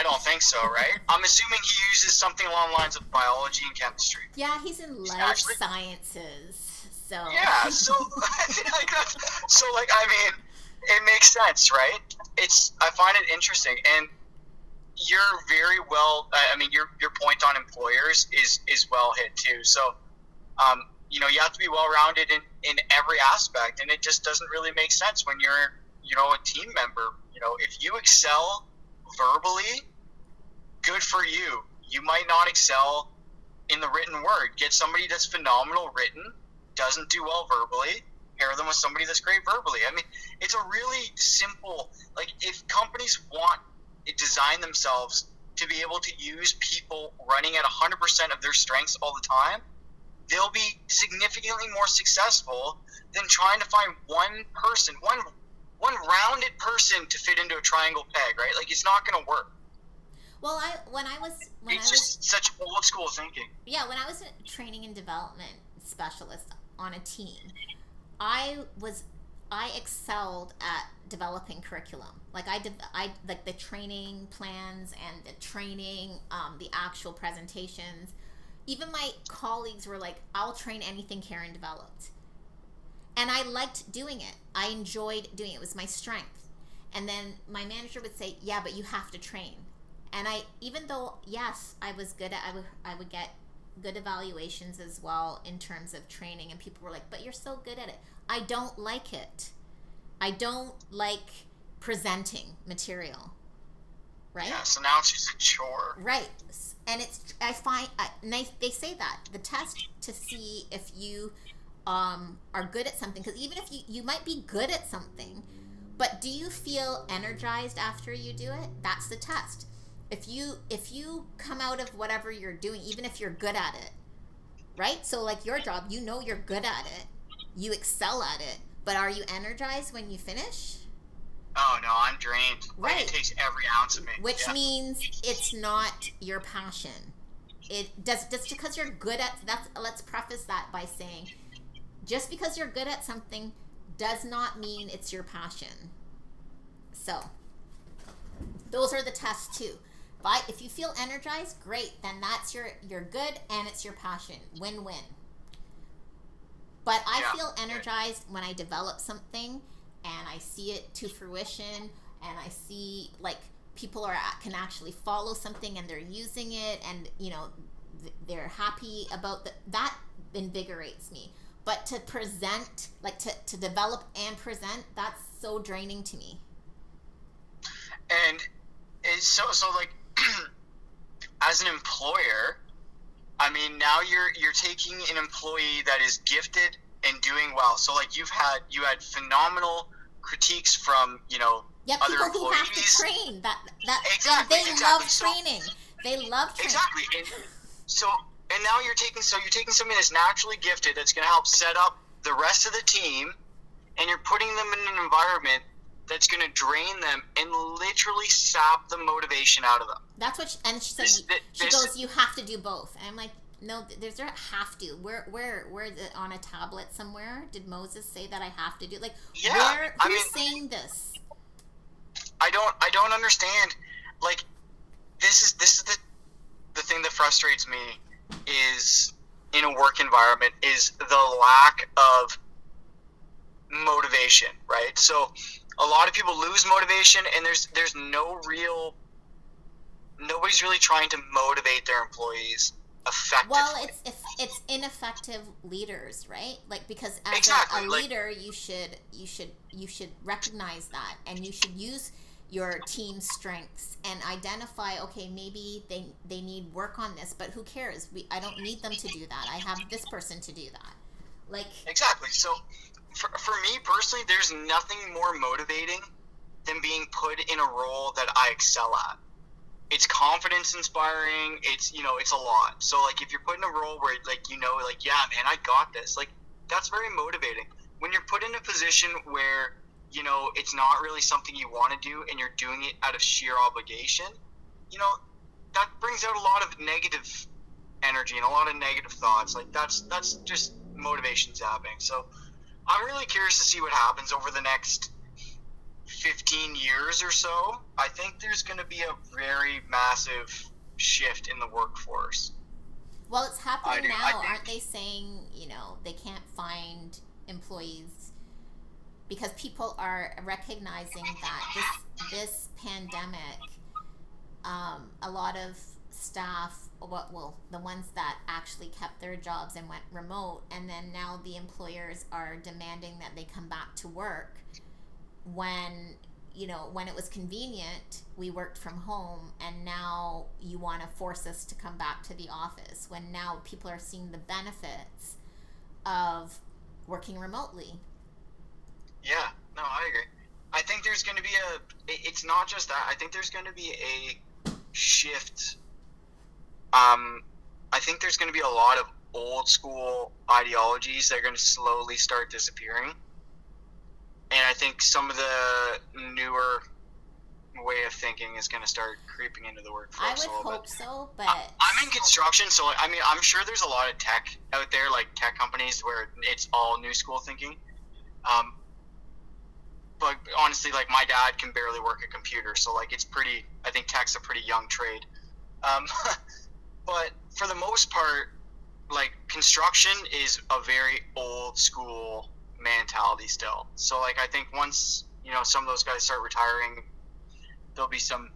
B: don't think so, right? I'm assuming he uses something along the lines of biology and chemistry.
A: Yeah, he's in life sciences, so...
B: Yeah, so, I mean, it makes sense, right? I find it interesting, and you're very well, I mean, your point on employers is well hit, too. So, you have to be well-rounded in every aspect, and it just doesn't really make sense when you're, a team member. If you excel verbally, good for you. You might not excel in the written word. Get somebody that's phenomenal written, doesn't do well verbally, pair them with somebody that's great verbally. I mean, it's a really simple, if companies want to design themselves to be able to use people running at 100% of their strengths all the time, they'll be significantly more successful than trying to find one person, one rounded person to fit into a triangle peg, right? It's not going to work.
A: Well, it's
B: just such old school thinking.
A: Yeah, when I was a training and development specialist on a team, I was I excelled at developing curriculum. Like I like the training plans and the training, the actual presentations. Even my colleagues were like, "I'll train anything Karen developed," and I liked doing it. I enjoyed doing it. It was my strength. And then my manager would say, "Yeah, but you have to train." And I, even though yes, I was good at, I would get good evaluations as well in terms of training, and people were like, "But you're so good at it." I don't like it. I don't like presenting material, right?
B: Yeah, so now it's just a chore.
A: Right. And it's, I find, and they say that the test to see if you are good at something, because even if you might be good at something, but do you feel energized after you do it? That's the test. If you come out of whatever you're doing, even if you're good at it, right? So like your job, you know you're good at it, you excel at it, but are you energized when you finish?
B: Oh no, I'm drained.
A: Right.
B: Like, it takes every ounce of me.
A: Which means it's not your passion. It does, just because you're good at that's. Let's preface that by saying, just because you're good at something does not mean it's your passion. So those are the tests too. But if you feel energized, great. Then that's you're good and it's your passion. Win-win. But I feel energized when I develop something and I see it to fruition, and I see like people can actually follow something and they're using it, and they're happy about that invigorates me. But to present, like to develop and present, that's so draining to me.
B: And it's so like as an employer, I mean, now you're taking an employee that is gifted and doing well. So like you had phenomenal critiques from other
A: people
B: employees.
A: Who have to train that
B: exactly.
A: They love training. They love training.
B: Exactly. And now you're taking somebody that's naturally gifted, that's going to help set up the rest of the team, and you're putting them in an environment that's going to drain them and literally sap the motivation out of them.
A: That's what she said. She goes, "You have to do both." And I'm like, no, there's a have to. Where is it on a tablet somewhere? Did Moses say that I have to do? Like, who's saying this?
B: I don't understand. Like, this is the thing that frustrates me is in a work environment is the lack of motivation, right? So a lot of people lose motivation, and there's nobody's really trying to motivate their employees effectively.
A: Well, it's ineffective leaders, right? Like, because as a leader, you should recognize that, and you should use your team's strengths and identify, okay, maybe they need work on this, but who cares? I don't need them to do that. I have this person to do that. Like,
B: exactly. So for me personally, there's nothing more motivating than being put in a role that I excel at. It's confidence inspiring. It's a lot. So like if you're put in a role where yeah, man, I got this. Like, that's very motivating. When you're put in a position where it's not really something you want to do, and you're doing it out of sheer obligation, that brings out a lot of negative energy and a lot of negative thoughts. Like, that's just motivation zapping. So I'm really curious to see what happens over the next 15 years or so. I think there's going to be a very massive shift in the workforce.
A: Well, it's happening now. Aren't they saying, they can't find employees because people are recognizing that this pandemic, a lot of staff, the ones that actually kept their jobs and went remote, and then now the employers are demanding that they come back to work. When it was convenient, we worked from home, and now you want to force us to come back to the office, when now people are seeing the benefits of working remotely.
B: Yeah, no, I agree. I think there's going to be it's not just that. I think there's going to be a shift. I think there's going to be a lot of old school ideologies that are going to slowly start disappearing. And I think some of the newer way of thinking is going to start creeping into the workforce.
A: I would hope so, but
B: I'm in construction, so I mean, I'm sure there's a lot of tech out there, like tech companies, where it's all new school thinking. but honestly, like my dad can barely work a computer, so like it's pretty. I think tech's a pretty young trade. Um, but for the most part, like construction is a very old school mentality still. So like I think once some of those guys start retiring, there'll be some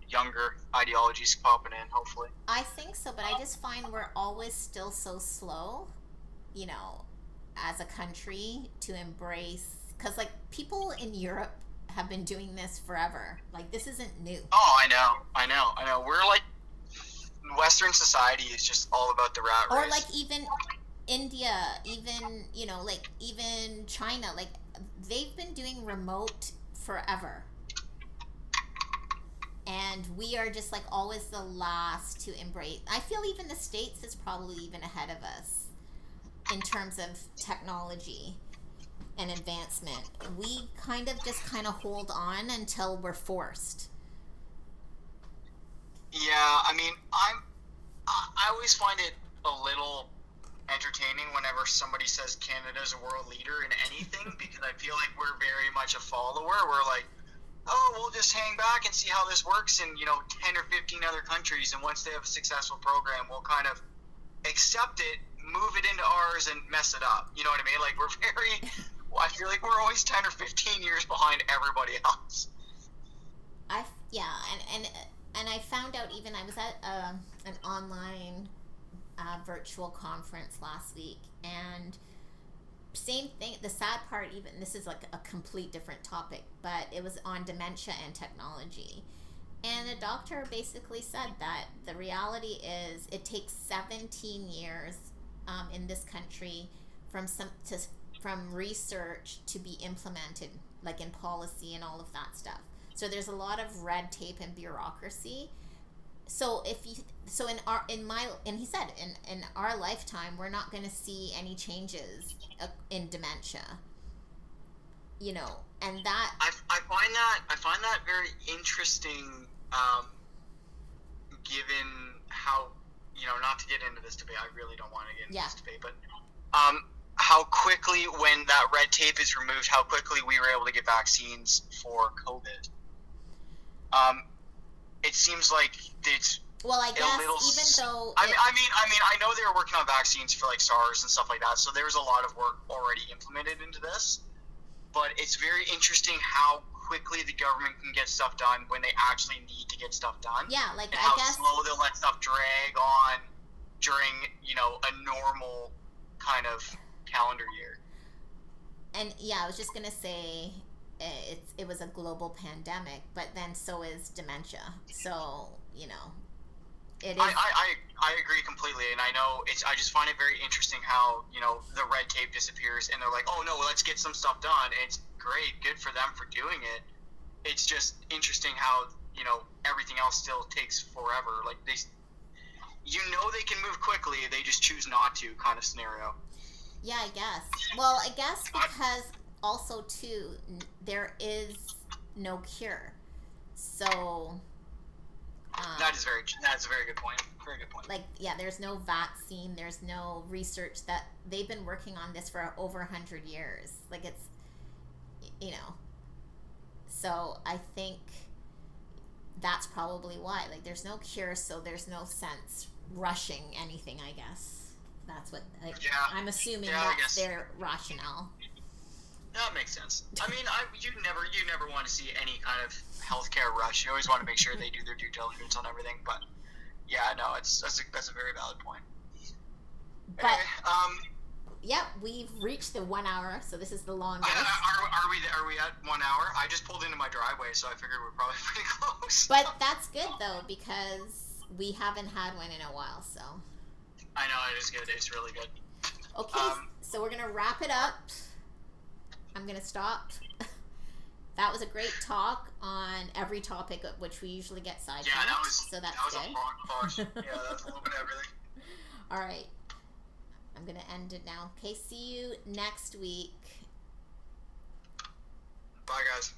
B: younger ideologies popping in. Hopefully.
A: I think so, but I just find we're always still so slow, as a country to embrace, because like people in Europe have been doing this forever. Like this isn't new.
B: Oh, I know. We're like Western society is just all about the rat race.
A: Or like even India, even like even China, like they've been doing remote forever. And we are just like always the last to embrace. I feel even the States is probably even ahead of us in terms of technology and advancement. We kind of hold on until we're forced.
B: Yeah, I mean, I always find it a little entertaining whenever somebody says Canada's a world leader in anything because I feel like we're very much a follower. We're like, oh, we'll just hang back and see how this works in 10 or 15 other countries, and once they have a successful program, we'll kind of accept it, move it into ours, and mess it up. You know what I mean? Like I feel like we're always 10 or 15 years behind everybody else.
A: And I found out, even I was at an online virtual conference last week, and same thing. The sad part, even this is like a complete different topic, but it was on dementia and technology. And the doctor basically said that the reality is it takes 17 years in this country from research to be implemented, like in policy and all of that stuff. So there's a lot of red tape and bureaucracy. So and he said in our lifetime we're not going to see any changes in dementia. And that
B: I find that very interesting, given how not to get into this debate. I really don't want to get into this debate, but how quickly, when that red tape is removed, how quickly we were able to get vaccines for COVID. It seems like it's
A: I guess even though
B: I mean I know they were working on vaccines for like SARS and stuff like that, so there was a lot of work already implemented into this. But it's very interesting how quickly the government can get stuff done when they actually need to get stuff done.
A: Yeah, like
B: and
A: I
B: how
A: guess
B: slow they'll let stuff drag on during a normal kind of calendar year.
A: And yeah, I was just gonna say it was a global pandemic, but then so is dementia. So it is.
B: I agree completely, and I know I just find it very interesting how the red tape disappears, and they're like, oh no, let's get some stuff done. And it's great, good for them for doing it. It's just interesting how everything else still takes forever. Like they can move quickly, they just choose not to, kind of scenario.
A: Yeah, I guess. Well, I guess because also too there is no cure, so.
B: That's a very good point. Very good point.
A: Like, yeah, there's no vaccine, there's no research. That they've been working on this for over 100 years. Like it's, so I think that's probably why. Like there's no cure, so there's no sense rushing anything, I guess. That's what I'm assuming that's their rationale.
B: That makes sense. I mean, you never want to see any kind of healthcare rush. You always want to make sure they do their due diligence on everything. But yeah, no, that's a very valid point.
A: But
B: anyway,
A: yeah, we've reached the 1 hour, so this is the longest.
B: Are we at 1 hour? I just pulled into my driveway, so I figured we're probably pretty close.
A: But that's good though, because we haven't had one in a while. So
B: I know, it is good. It's really good.
A: Okay, so we're gonna wrap it up. I'm going to stop. That was a great talk on every topic, which we usually get sidetracked.
B: Yeah, that was
A: good.
B: A long pause. Yeah, that's a little bit of everything.
A: All right. I'm going to end it now. Okay, see you next week.
B: Bye, guys.